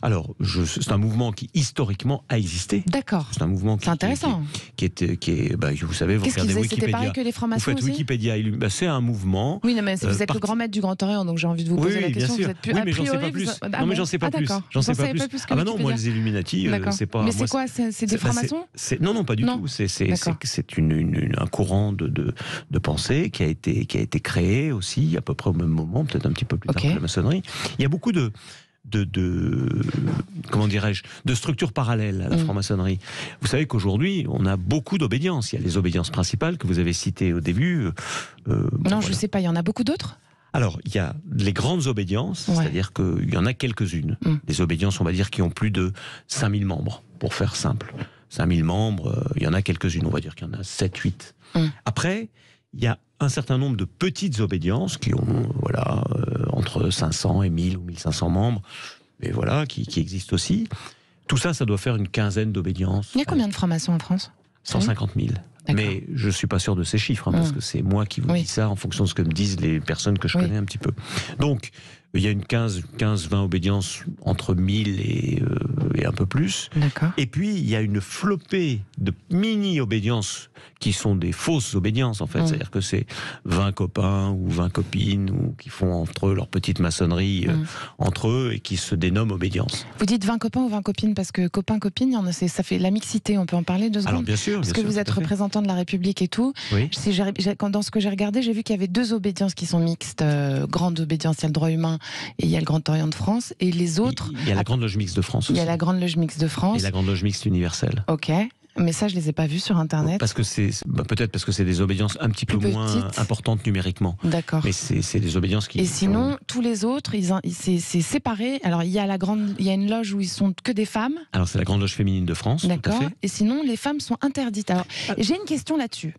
Alors, c'est un mouvement qui historiquement a existé. D'accord. C'est un mouvement qui, intéressant. Qui est, vous savez, vous regardez Wikipédia. C'était pareil que les francs-maçons aussi. Vous faites Wikipédia, c'est un mouvement. Oui, mais vous êtes le grand maître du Grand Orient, donc j'ai envie de vous poser la question. Bien sûr. Vous êtes mais j'en sais pas plus. Non, mais j'en sais pas plus. J'en sais pas plus. Ah bah non, moi les Illuminati, c'est pas. Mais c'est quoi ? C'est des francs-maçons ? Non, pas du tout. C'est un courant de pensée qui a été créé aussi à peu près au même moment, peut-être un petit peu plus tard que la maçonnerie. Il y a beaucoup de comment dirais-je, de structures parallèles à la franc-maçonnerie. Vous savez qu'aujourd'hui, on a beaucoup d'obédiences. Il y a les obédiences principales que vous avez citées au début. Je sais pas, il y en a beaucoup d'autres ? Alors, il y a les grandes obédiences, c'est-à-dire qu'il y en a quelques-unes. Des obédiences, on va dire, qui ont plus de 5000 membres, pour faire simple. 5000 membres, il y en a quelques-unes, on va dire qu'il y en a 7, 8. Après, il y a un certain nombre de petites obédiences qui ont entre 500 et 1000 ou 1500 membres, mais qui existent aussi. Tout ça, ça doit faire une quinzaine d'obédiences. Il y a combien de francs-maçons en France ? 150 000. Mais je ne suis pas sûr de ces chiffres, parce que c'est moi qui vous dis ça en fonction de ce que me disent les personnes que je connais un petit peu. Donc, il y a une 15-20 obédiences entre 1000 et un peu plus. D'accord. Et puis, il y a une flopée de mini-obédiences qui sont des fausses obédiences, en fait. C'est-à-dire que c'est 20 copains ou 20 copines ou qui font entre eux leur petite maçonnerie entre eux et qui se dénomment obédience. Vous dites 20 copains ou 20 copines parce que copain-copine, ça fait la mixité, on peut en parler 2 secondes. Alors bien sûr. Parce que vous êtes représentant de la République et tout. Oui. Dans ce que j'ai regardé, j'ai vu qu'il y avait 2 obédiences qui sont mixtes. Grande obédience, il y a le droit humain et il y a le Grand Orient de France. Et les autres... Il y a la Grande Loge Mixte de France aussi. Il y a la Grande Loge Mixte de France. Et la Grande Loge Mixte universelle. Ok. Mais ça, je les ai pas vus sur Internet. Parce que peut-être parce que c'est des obédiences un petit peu moins importantes numériquement. D'accord. Mais c'est des obédiences qui... Et sinon, tous les autres, c'est séparé. Alors, il y a une loge où ils sont que des femmes. Alors, c'est la Grande Loge féminine de France. D'accord. Tout à fait. Et sinon, les femmes sont interdites. Alors, j'ai une question là-dessus.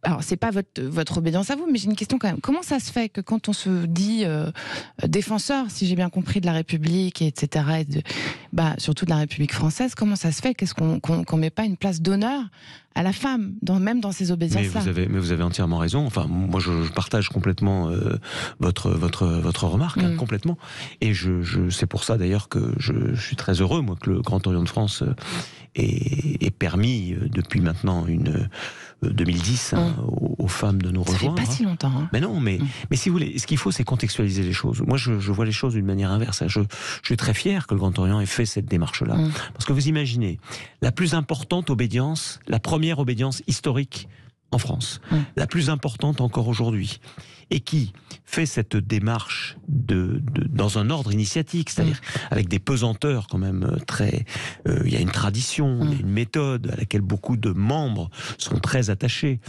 alors c'est pas votre obédience à vous, mais j'ai une question quand même. Comment ça se fait que quand on se dit défenseur, si j'ai bien compris, de la République, etc., surtout de la République française, comment ça se fait qu'on met pas une place d'honneur à la femme, même dans ces obédiences-là? Mais vous avez entièrement raison. Enfin, moi, je partage complètement votre remarque, complètement. Et c'est pour ça d'ailleurs que je suis très heureux, moi, que le Grand Orient de France ait permis depuis maintenant 2010 aux femmes de nous rejoindre. Ça fait pas si longtemps. Hein. Mais non, mais si vous voulez, ce qu'il faut, c'est contextualiser les choses. Moi, je vois les choses d'une manière inverse. Je suis très fier que le Grand Orient ait fait cette démarche-là. Parce que vous imaginez, la plus importante obédience, la première obédience historique en France, la plus importante encore aujourd'hui, et qui fait cette démarche dans un ordre initiatique, c'est-à-dire avec des pesanteurs quand même très... Il y a une tradition, il y a une méthode à laquelle beaucoup de membres sont très attachés.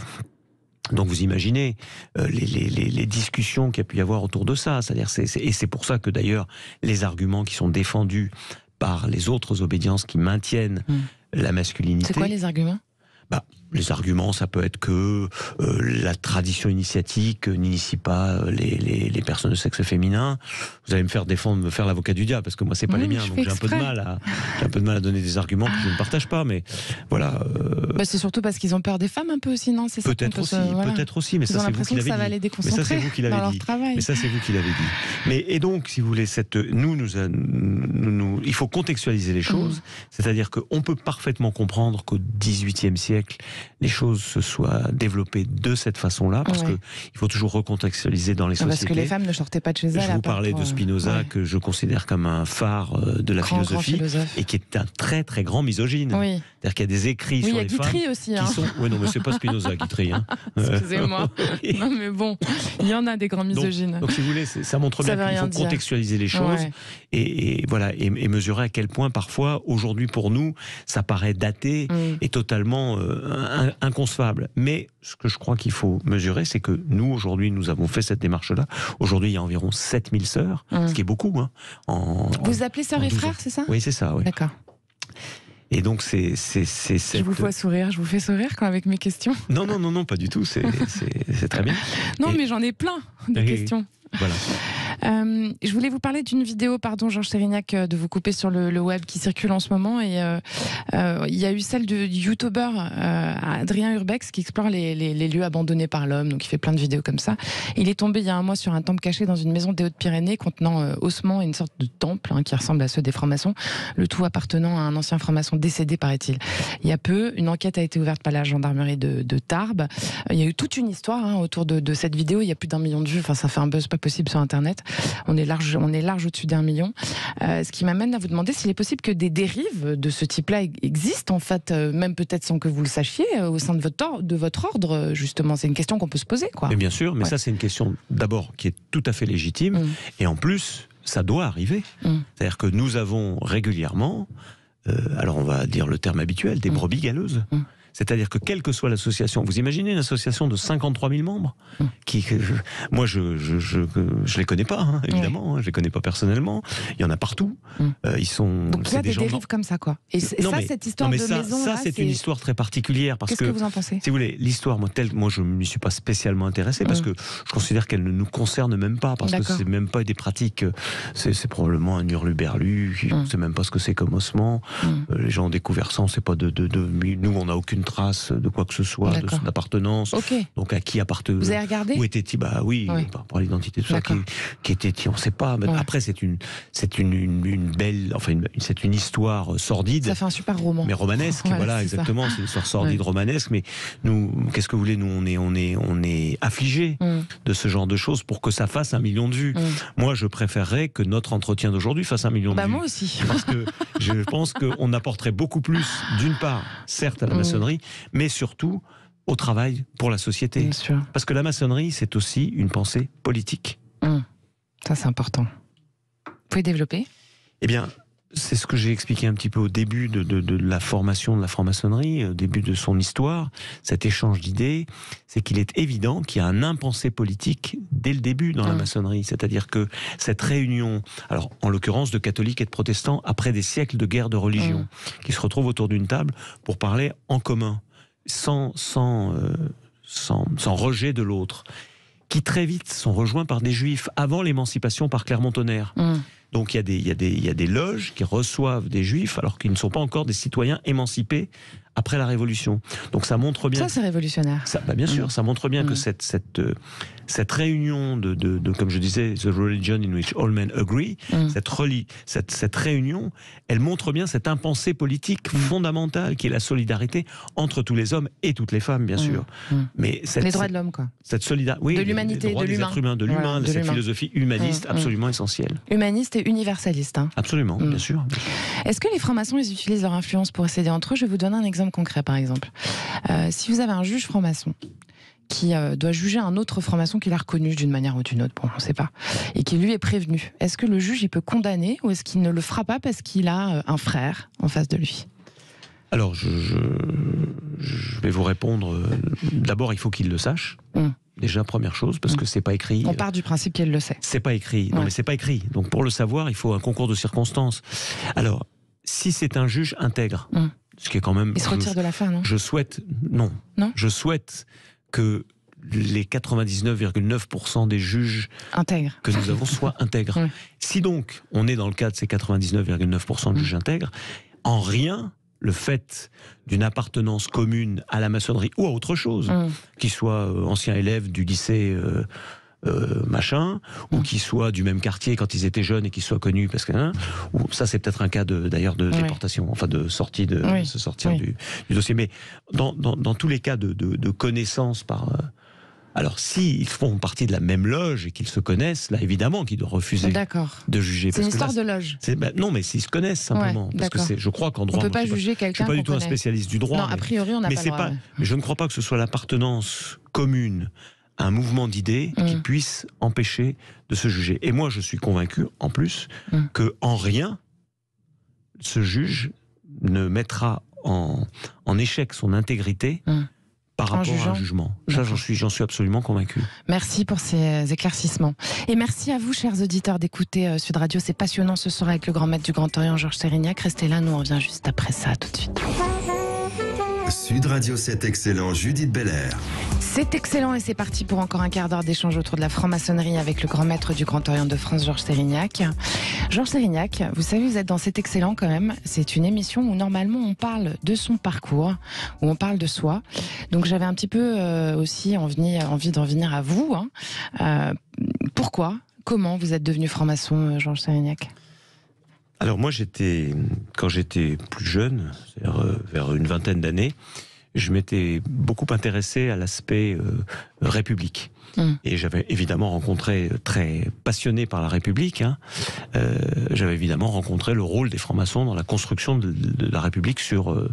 Donc vous imaginez les discussions qu'il y a pu y avoir autour de ça. C'est-à-dire et c'est pour ça que d'ailleurs les arguments qui sont défendus par les autres obédiences qui maintiennent la masculinité... C'est quoi les arguments ? Les arguments, ça peut être que la tradition initiatique n'initie pas les personnes de sexe féminin. Vous allez me faire l'avocat du diable, parce que moi, c'est pas les miens, donc j'ai un peu de mal à donner des arguments que je ne partage pas, mais voilà. C'est surtout parce qu'ils ont peur des femmes un peu aussi, non? Peut-être aussi, mais ça c'est vous qui l'avez dit. Ça va les déconcentrer. Mais ça c'est vous qui l'avez dit. Leur travail. Mais ça c'est vous qui l'avez dit. Et donc, si vous voulez, il faut contextualiser les choses, c'est-à-dire qu'on peut parfaitement comprendre qu'au XVIIIe siècle, les choses se soient développées de cette façon-là, parce qu'il faut toujours recontextualiser dans les sociétés. Parce que les femmes ne sortaient pas de chez elles. Je vous parlais de Spinoza, que je considère comme un phare de la philosophie, et qui est un très très grand misogyne. Oui. C'est-à-dire qu'il y a des écrits sur les femmes. Il y a Guitry aussi. Qui sont... Oui, non, mais c'est pas Spinoza, Guitry. Excusez-moi. Non, mais bon, il y en a des grands misogynes. Donc si vous voulez, ça montre bien qu'il faut contextualiser les choses et mesurer à quel point parfois, aujourd'hui pour nous, ça paraît daté et totalement inconcevable. Mais ce que je crois qu'il faut mesurer, c'est que nous, aujourd'hui, nous avons fait cette démarche-là. Aujourd'hui, il y a environ 7000 sœurs, ce qui est beaucoup. Vous appelez sœurs et frères, c'est ça? Oui, c'est ça. Oui. D'accord. Et donc, c'est Je vous fais sourire quand avec mes questions. Non, pas du tout. C'est très bien. Non, mais j'en ai plein de questions. Voilà. Je voulais vous parler d'une vidéo, pardon Georges Sérignac, de vous couper sur le web qui circule en ce moment, et il y a eu celle du youtubeur Adrien Urbex qui explore les lieux abandonnés par l'homme, donc il fait plein de vidéos comme ça. Il est tombé il y a un mois sur un temple caché dans une maison des Hautes-Pyrénées contenant ossements et une sorte de temple qui ressemble à ceux des francs-maçons, le tout appartenant à un ancien franc-maçon décédé, paraît-il. Il y a peu, une enquête a été ouverte par la gendarmerie de Tarbes. Il y a eu toute une histoire autour de cette vidéo. Il y a plus d'1 million de vues, enfin ça fait un buzz pas possible sur Internet. On est large au-dessus d'1 million. Ce qui m'amène à vous demander s'il est possible que des dérives de ce type-là existent, en fait, même peut-être sans que vous le sachiez, au sein de votre ordre, justement. C'est une question qu'on peut se poser, quoi. Mais bien sûr, mais ça c'est une question d'abord qui est tout à fait légitime, et en plus, ça doit arriver. C'est-à-dire que nous avons régulièrement, alors on va dire le terme habituel, des brebis galeuses. C'est-à-dire que quelle que soit l'association, vous imaginez une association de 53 000 membres moi, je les connais pas, évidemment, je les connais pas personnellement. Il y en a partout. Ils sont. Donc il y a des dérives comme ça, quoi. Et cette histoire de maison, ça c'est une histoire très particulière, parce qu'est-ce que vous en pensez? Si vous voulez, l'histoire, moi, je m'y suis pas spécialement intéressé, parce que je considère qu'elle ne nous concerne même pas, parce que c'est même pas des pratiques. C'est probablement un hurluberlu. On sait même pas ce que c'est comme ossement. Les gens ont découvert ça. On sait pas nous, on n'a aucune trace de quoi que ce soit, de son appartenance. Donc à qui appartenait. Vous avez regardé? Où était-il? Oui, par rapport à l'identité, tout ça. Qui était-il? On ne sait pas. Après, c'est une belle, c'est une histoire sordide. Ça fait un super roman. Mais romanesque, voilà, exactement. C'est une histoire sordide, romanesque. Mais nous, qu'est-ce que vous voulez? Nous, on est affligés de ce genre de choses pour que ça fasse 1 million de vues. Moi, je préférerais que notre entretien d'aujourd'hui fasse 1 million de vues. Moi aussi. Parce que je pense qu'on apporterait beaucoup plus, d'une part, certes, à la maçonnerie, mais surtout au travail pour la société. Bien sûr. Parce que la maçonnerie, c'est aussi une pensée politique. Ça, c'est important. Vous pouvez développer? Eh bien, c'est ce que j'ai expliqué un petit peu au début de la formation de la franc-maçonnerie, au début de son histoire, cet échange d'idées, c'est qu'il est évident qu'il y a un impensé politique dès le début dans la maçonnerie. C'est-à-dire que cette réunion, alors en l'occurrence de catholiques et de protestants, après des siècles de guerre de religion, qui se retrouvent autour d'une table pour parler en commun, sans sans rejet de l'autre, qui très vite sont rejoints par des juifs avant l'émancipation par Clermont-Tonnerre. Donc il y a des loges qui reçoivent des juifs alors qu'ils ne sont pas encore des citoyens émancipés après la Révolution. Donc ça montre bien... Ça, c'est révolutionnaire. Bien sûr, ça montre bien que cette réunion comme je disais, the religion in which all men agree, cette réunion, elle montre bien cette impensée politique fondamentale qui est la solidarité entre tous les hommes et toutes les femmes, bien sûr. Mais les droits de l'homme, quoi. Cette solidarité, de l'humanité, de l'humain, de l'humain, de cette philosophie humaniste absolument essentielle. Humaniste et universaliste. Hein. Absolument, bien sûr. Est-ce que les francs-maçons, ils utilisent leur influence pour s'aider entre eux? Je vais vous donner un exemple concret, par exemple. Si vous avez un juge franc-maçon qui doit juger un autre franc-maçon qu'il a reconnu d'une manière ou d'une autre, bon, on ne sait pas, et qui lui est prévenu, est-ce que le juge, il peut condamner ou est-ce qu'il ne le fera pas parce qu'il a un frère en face de lui? Alors, je vais vous répondre. D'abord, il faut qu'il le sache. Déjà, première chose, parce que c'est pas écrit. On part du principe qu'elle le sait. C'est pas écrit. Non, mais c'est pas écrit. Donc, pour le savoir, il faut un concours de circonstances. Alors, si c'est un juge intègre, ce qui est quand même... Il se retire de l'affaire, non? Je souhaite... Non. Je souhaite que les 99,9% des juges que nous avons soient intègres. Si donc, on est dans le cas de ces 99,9% de juges intègres, en rien... le fait d'une appartenance commune à la maçonnerie ou à autre chose, qu'il soit ancien élève du lycée machin, ou qu'il soit du même quartier quand ils étaient jeunes et qu'ils soient connus, parce que ou ça c'est peut-être un cas d'ailleurs de déportation, enfin de sortie se sortir du dossier. Mais dans tous les cas de connaissance par... Alors, s'ils font partie de la même loge et qu'ils se connaissent, là, évidemment, qu'ils doivent refuser de juger. C'est une histoire de loge. Non, mais s'ils se connaissent, simplement. Parce que je crois qu'en droit... On ne peut pas juger quelqu'un qu'on connaît. Je ne suis pas du tout un spécialiste du droit. Non, a priori, on n'a pas le droit. Mais je ne crois pas que ce soit l'appartenance commune à un mouvement d'idées qui puisse empêcher de se juger. Et moi, je suis convaincu, en plus, qu'en rien, ce juge ne mettra en échec son intégrité par rapport à un jugement. Ça, j'en suis absolument convaincu. Merci pour ces éclaircissements. Et merci à vous, chers auditeurs, d'écouter Sud Radio. C'est passionnant ce soir avec le grand maître du Grand Orient, Georges Sérignac. Restez là, nous on revient juste après ça, tout de suite. Sud Radio, c'est excellent, Judith Belair. C'est excellent et c'est parti pour encore un quart d'heure d'échange autour de la franc-maçonnerie avec le grand maître du Grand Orient de France, Georges Sérignac. Georges Sérignac, vous savez, vous êtes dans C'est excellent quand même. C'est une émission où normalement on parle de son parcours, où on parle de soi. Donc j'avais un petit peu aussi envie d'en venir à vous. Pourquoi, comment vous êtes devenu franc-maçon, Georges Sérignac ? Alors moi, quand j'étais plus jeune, c'est-à-dire vers une vingtaine d'années, je m'étais beaucoup intéressé à l'aspect République. Et j'avais évidemment rencontré, très passionné par la République, j'avais évidemment rencontré le rôle des francs-maçons dans la construction de la République sur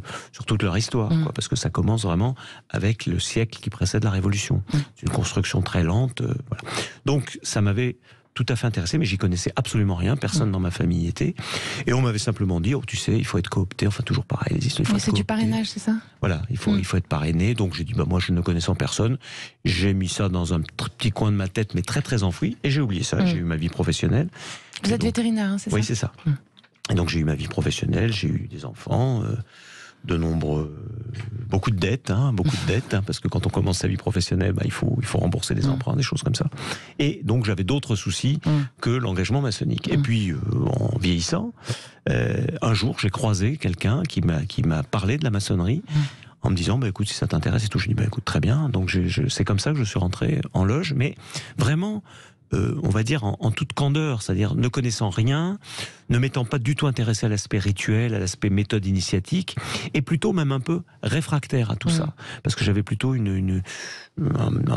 toute leur histoire, parce que ça commence vraiment avec le siècle qui précède la Révolution. C'est une construction très lente. Voilà. Donc ça m'avait tout à fait intéressé, mais j'y connaissais absolument rien, personne dans ma famille y était, et on m'avait simplement dit, tu sais, il faut être coopté, enfin toujours pareil, mais c'est du parrainage, c'est ça ? Voilà, il faut être parrainé, donc j'ai dit, moi je ne connaissant personne, j'ai mis ça dans un petit coin de ma tête, mais très très enfoui, et j'ai oublié ça, j'ai eu ma vie professionnelle. Vous êtes vétérinaire, c'est ça ? Oui, c'est ça. Et donc j'ai eu ma vie professionnelle, j'ai eu des enfants, beaucoup de dettes, parce que quand on commence sa vie professionnelle, il faut rembourser des emprunts, des choses comme ça. Et donc j'avais d'autres soucis que l'engagement maçonnique. Et puis en vieillissant, un jour j'ai croisé quelqu'un qui m'a parlé de la maçonnerie en me disant écoute, si ça t'intéresse et tout. Je dis écoute, très bien. Donc c'est comme ça que je suis rentré en loge, mais vraiment on va dire en toute candeur, c'est-à-dire ne connaissant rien, ne m'étant pas du tout intéressé à l'aspect rituel, à l'aspect méthode initiatique, et plutôt même un peu réfractaire à tout ça, parce que j'avais plutôt un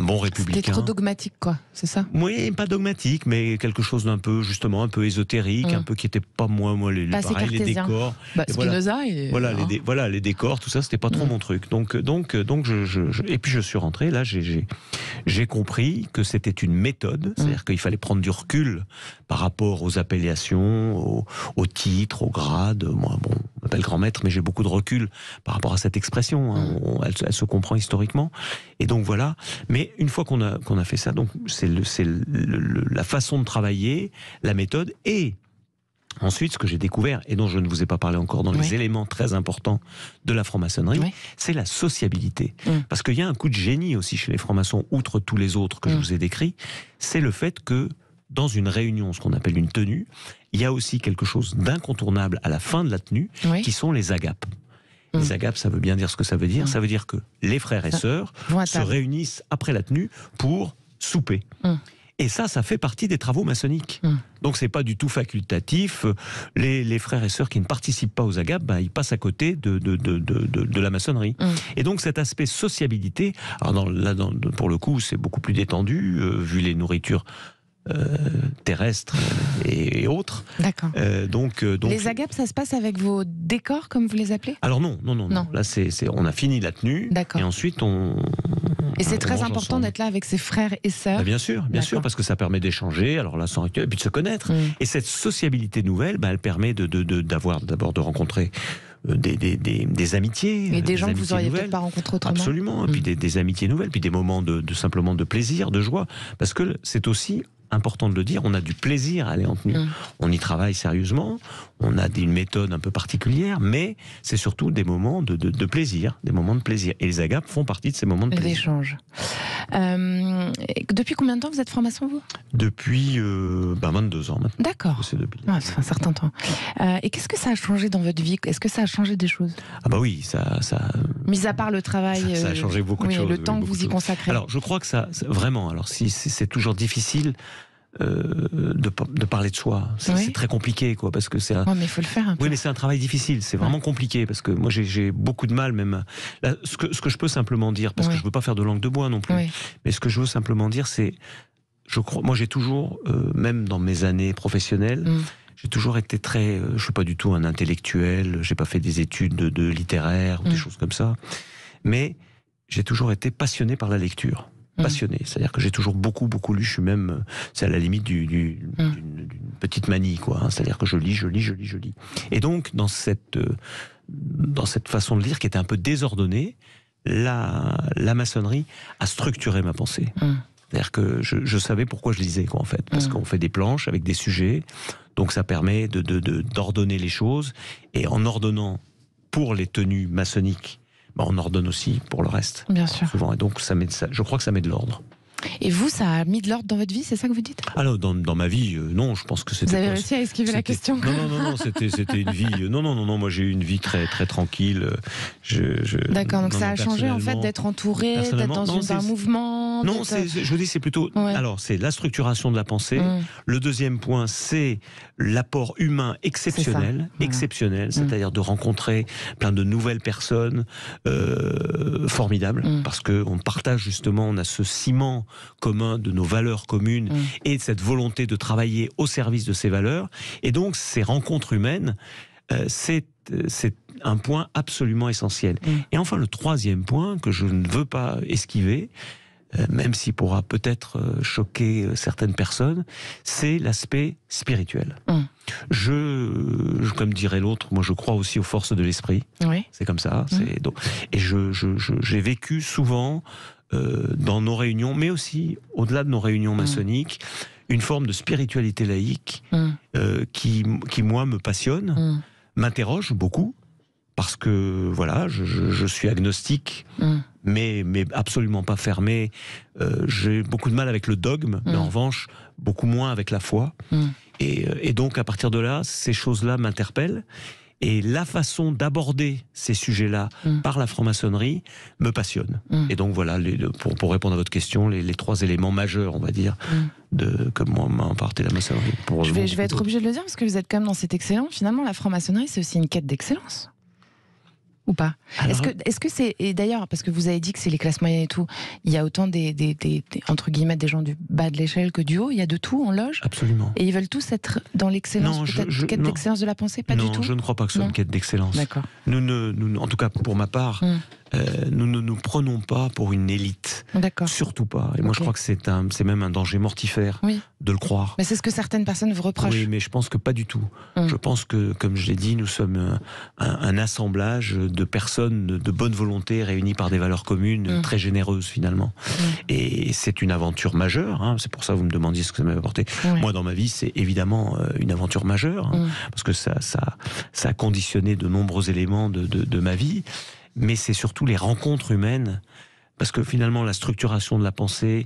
bon républicain. C'était trop dogmatique, quoi, c'est ça ? Oui, pas dogmatique, mais quelque chose d'un peu, justement, un peu ésotérique, un peu qui n'était pas les décors. Spinoza, les décors, tout ça, c'était pas trop mon truc. Donc et puis je suis rentré, là, j'ai compris que c'était une méthode, c'est-à-dire qu'il fallait prendre du recul par rapport aux appellations, aux titres, aux grades. Moi, on m'appelle grand maître, mais j'ai beaucoup de recul par rapport à cette expression. Elle se comprend historiquement. Et donc voilà. Mais une fois qu'on a fait ça, donc c'est la façon de travailler, la méthode et Ensuite, ce que j'ai découvert, et dont je ne vous ai pas parlé encore dans les éléments très importants de la franc-maçonnerie, c'est la sociabilité. Parce qu'il y a un coup de génie aussi chez les francs-maçons, outre tous les autres que je vous ai décrits, c'est le fait que dans une réunion, ce qu'on appelle une tenue, il y a aussi quelque chose d'incontournable à la fin de la tenue, qui sont les agapes. Les agapes, ça veut bien dire ce que ça veut dire. Ça veut dire que les frères et sœurs se réunissent après la tenue pour souper. Et ça fait partie des travaux maçonniques. Donc c'est pas du tout facultatif. Les frères et sœurs qui ne participent pas aux agapes, ils passent à côté de la maçonnerie. Et donc cet aspect sociabilité, alors pour le coup c'est beaucoup plus détendu, vu les nourritures terrestres et autres. D'accord. Donc les agapes, ça se passe avec vos décors, comme vous les appelez ? Alors non. Là, on a fini la tenue, et ensuite Et c'est très important d'être là avec ses frères et sœurs. Bien sûr, parce que ça permet d'échanger, alors là, sans rituel, et puis de se connaître. Et cette sociabilité nouvelle, elle permet d'abord de rencontrer des amitiés. Et des gens que vous n'auriez peut-être pas rencontrés autrement. Absolument, et puis des amitiés nouvelles, puis des moments simplement de plaisir, de joie. Parce que c'est aussi important de le dire, on a du plaisir à aller en tenue. On y travaille sérieusement, on a une méthode un peu particulière, mais c'est surtout des moments de plaisir, des moments de plaisir. Et les agapes font partie de ces moments de plaisir. L'échange. Depuis combien de temps vous êtes franc-maçon, vous ? Depuis 22 ans maintenant. D'accord. C'est un certain temps. Et qu'est-ce que ça a changé dans votre vie ? Est-ce que ça a changé des choses ? Ah bah oui, ça... Mis à part le travail... Ça a changé beaucoup de choses. Le temps que vous y consacrez. Alors, je crois que ça... Vraiment, alors si c'est toujours difficile... de parler de soi, c'est très compliqué, quoi, parce que c'est mais il faut le faire un peu. Oui, mais c'est un travail difficile, c'est vraiment compliqué, parce que moi j'ai beaucoup de mal même. Là, ce que je peux simplement dire, parce que je veux pas faire de langue de bois non plus, mais ce que je veux simplement dire, c'est, moi j'ai toujours, même dans mes années professionnelles, j'ai toujours été très, je suis pas du tout un intellectuel, j'ai pas fait des études de littéraire ou des choses comme ça, mais j'ai toujours été passionné par la lecture. Passionné, c'est-à-dire que j'ai toujours beaucoup lu, je suis même, c'est à la limite d'une petite manie, quoi, c'est-à-dire que je lis. Et donc, dans cette façon de lire qui était un peu désordonnée, la maçonnerie a structuré ma pensée. C'est-à-dire que je savais pourquoi je lisais, quoi, en fait, parce qu'on fait des planches avec des sujets, donc ça permet d'ordonner les choses, et en ordonnant pour les tenues maçonniques, on ordonne aussi pour le reste. Bien sûr. Souvent. Et donc, je crois que ça met de l'ordre. Et vous, ça a mis de l'ordre dans votre vie, c'est ça que vous dites ? Alors, dans ma vie, non, je pense que c'était... Vous avez réussi à esquiver la question ? Non, c'était une vie... Non, moi j'ai eu une vie très, très tranquille. D'accord, donc ça a changé en fait d'être entouré, d'être dans un mouvement... Non, je vous dis, c'est plutôt... Alors, c'est la structuration de la pensée. Le deuxième point, c'est l'apport humain exceptionnel, c'est-à-dire de rencontrer plein de nouvelles personnes formidables, parce qu'on partage justement, on a ce ciment commun de nos valeurs communes et de cette volonté de travailler au service de ces valeurs. Et donc, ces rencontres humaines, c'est un point absolument essentiel. Et enfin, le troisième point que je ne veux pas esquiver, même s'il pourra peut-être choquer certaines personnes, c'est l'aspect spirituel. Comme dirait l'autre, moi je crois aussi aux forces de l'esprit. C'est comme ça. Et j'ai vécu souvent dans nos réunions, mais aussi au-delà de nos réunions maçonniques, une forme de spiritualité laïque qui moi me passionne, m'interroge beaucoup, parce que voilà, je suis agnostique, mais absolument pas fermé. J'ai beaucoup de mal avec le dogme, mais en revanche beaucoup moins avec la foi. Et donc à partir de là, ces choses-là m'interpellent. Et la façon d'aborder ces sujets-là par la franc-maçonnerie me passionne. Et donc voilà, pour répondre à votre question, les trois éléments majeurs, on va dire, que moi m'a apporté la maçonnerie. Je vais être obligé de le dire, parce que vous êtes quand même dans cet excellent. Finalement, la franc-maçonnerie, c'est aussi une quête d'excellence. Ou pas ? Est-ce que c'est... Et d'ailleurs, parce que vous avez dit que c'est les classes moyennes et tout, il y a autant entre guillemets, des gens du bas de l'échelle que du haut, il y a de tout en loge ? Absolument. Et ils veulent tous être dans l'excellence, peut-être quête d'excellence de la pensée ? Pas du tout ? Non, je ne crois pas que ce soit une quête d'excellence. D'accord. Nous, en tout cas, pour ma part, nous ne nous prenons pas pour une élite. D'accord. Surtout pas. Et moi, je crois que c'est même un danger mortifère de le croire. Mais c'est ce que certaines personnes vous reprochent. Oui, mais je pense que pas du tout. Je pense que, comme je l'ai dit, nous sommes un assemblage de personnes de bonne volonté réunies par des valeurs communes très généreuses, finalement. Et c'est une aventure majeure. Hein. C'est pour ça que vous me demandiez ce que ça m'avait apporté. Moi, dans ma vie, c'est évidemment une aventure majeure. Hein, parce que ça a conditionné de nombreux éléments de ma vie. Mais c'est surtout les rencontres humaines, parce que finalement la structuration de la pensée,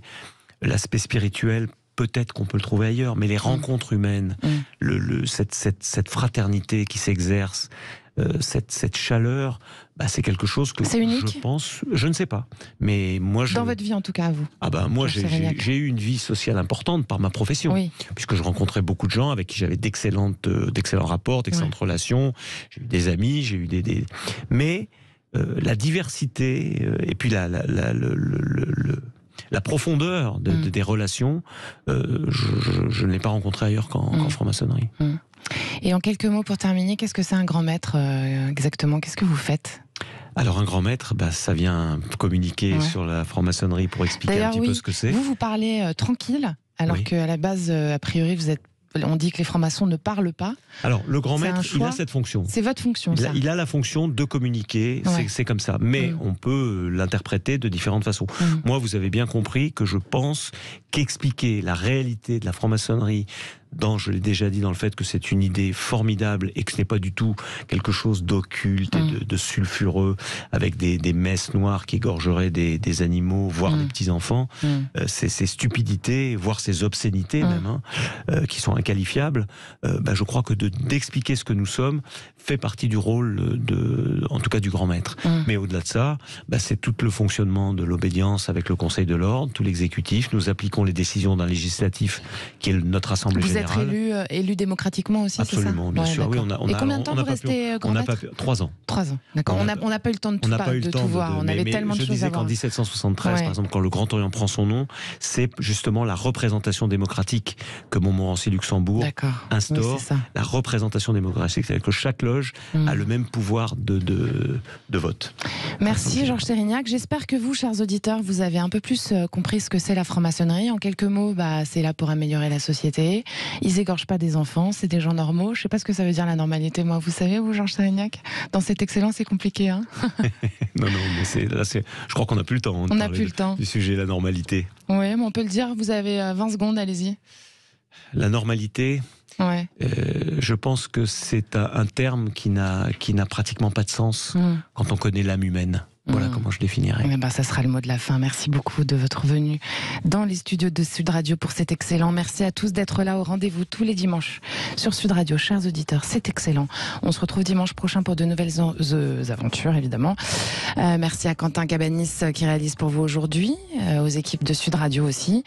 l'aspect spirituel, peut-être qu'on peut le trouver ailleurs, mais les rencontres humaines, cette fraternité qui s'exerce, cette chaleur, c'est quelque chose que je pense, je ne sais pas, mais moi dans votre vie en tout cas à vous. Moi j'ai eu une vie sociale importante par ma profession, puisque je rencontrais beaucoup de gens avec qui j'avais d'excellents rapports, d'excellentes relations. J'ai eu des amis, j'ai eu mais la diversité et puis la profondeur des relations, je ne l'ai pas rencontré ailleurs qu'en franc-maçonnerie. Et en quelques mots pour terminer, qu'est-ce que c'est un grand maître exactement? Qu'est-ce que vous faites? Alors un grand maître, ça vient communiquer sur la franc-maçonnerie pour expliquer un petit peu ce que c'est. Vous parlez tranquille, alors qu'à la base, a priori, on dit que les francs-maçons ne parlent pas. Alors, le grand maître, il a cette fonction. C'est votre fonction, ça. Il a la fonction de communiquer, c'est comme ça. Mais on peut l'interpréter de différentes façons. Moi, vous avez bien compris que je pense qu'expliquer la réalité de la franc-maçonnerie, je l'ai déjà dit, dans le fait que c'est une idée formidable et que ce n'est pas du tout quelque chose d'occulte et de sulfureux avec des messes noires qui égorgeraient des animaux, voire des petits-enfants. Ces stupidités, voire ces obscénités même, qui sont inqualifiables. Je crois que d'expliquer ce que nous sommes fait partie du rôle en tout cas du grand maître. Mais au-delà de ça, c'est tout le fonctionnement de l'obédience avec le Conseil de l'Ordre, tout l'exécutif. Nous appliquons les décisions d'un législatif qui est notre Assemblée générale. Vous êtes élu démocratiquement aussi, c'est ça? Absolument, bien sûr. Oui, et combien de temps vous restez grand maître? 3 ans. 3 ans, d'accord. On n'a pas eu le temps de tout voir. On avait tellement de choses à voir. Je disais qu'en 1773, par exemple, quand le Grand Orient prend son nom, c'est justement la représentation démocratique que Montmorency-Luxembourg instaure. La représentation démocratique, c'est-à-dire que chaque loge a le même pouvoir de vote. Merci Georges Sérignac. J'espère que vous, chers auditeurs, vous avez un peu plus compris ce que c'est la franc-maçonnerie. En quelques mots, c'est là pour améliorer la société. Ils égorgent pas des enfants, c'est des gens normaux. Je sais pas ce que ça veut dire la normalité, moi. Vous savez, vous, Georges Sérignac, dans cet excellent, c'est compliqué, hein. Non, mais je crois qu'on n'a plus le temps. On n'a plus le temps. Du sujet, la normalité. Oui, mais on peut le dire. Vous avez 20 secondes, allez-y. La normalité. Je pense que c'est un terme qui n'a pratiquement pas de sens quand on connaît l'âme humaine. Voilà comment je définirais. Ça sera le mot de la fin. Merci beaucoup de votre venue dans les studios de Sud Radio pour cet excellent. Merci à tous d'être là au rendez-vous tous les dimanches sur Sud Radio. Chers auditeurs, c'est excellent. On se retrouve dimanche prochain pour de nouvelles aventures, évidemment. Merci à Quentin Cabanis qui réalise pour vous aujourd'hui, aux équipes de Sud Radio aussi.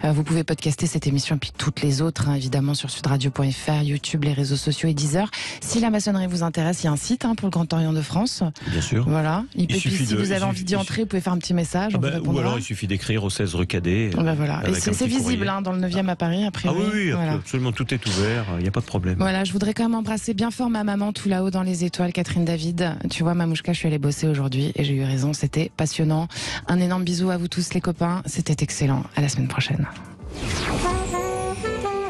Vous pouvez podcaster cette émission et puis toutes les autres, évidemment, sur sudradio.fr, YouTube, les réseaux sociaux et Deezer. Si la maçonnerie vous intéresse, il y a un site pour le Grand Orient de France. Bien sûr. Voilà. Si vous avez envie d'y entrer, vous pouvez faire un petit message. Ou alors il suffit d'écrire au 16 rue Cadet. Voilà. Et c'est visible dans le 9e à Paris, après. Oui, absolument, tout est ouvert, il n'y a pas de problème. Voilà, je voudrais quand même embrasser bien fort ma maman tout là-haut dans les étoiles, Catherine David. Tu vois, Mamouchka, je suis allée bosser aujourd'hui et j'ai eu raison, c'était passionnant. Un énorme bisou à vous tous les copains, c'était excellent. À la semaine prochaine.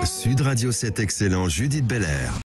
Sud Radio, c'est excellent, Judith Belair.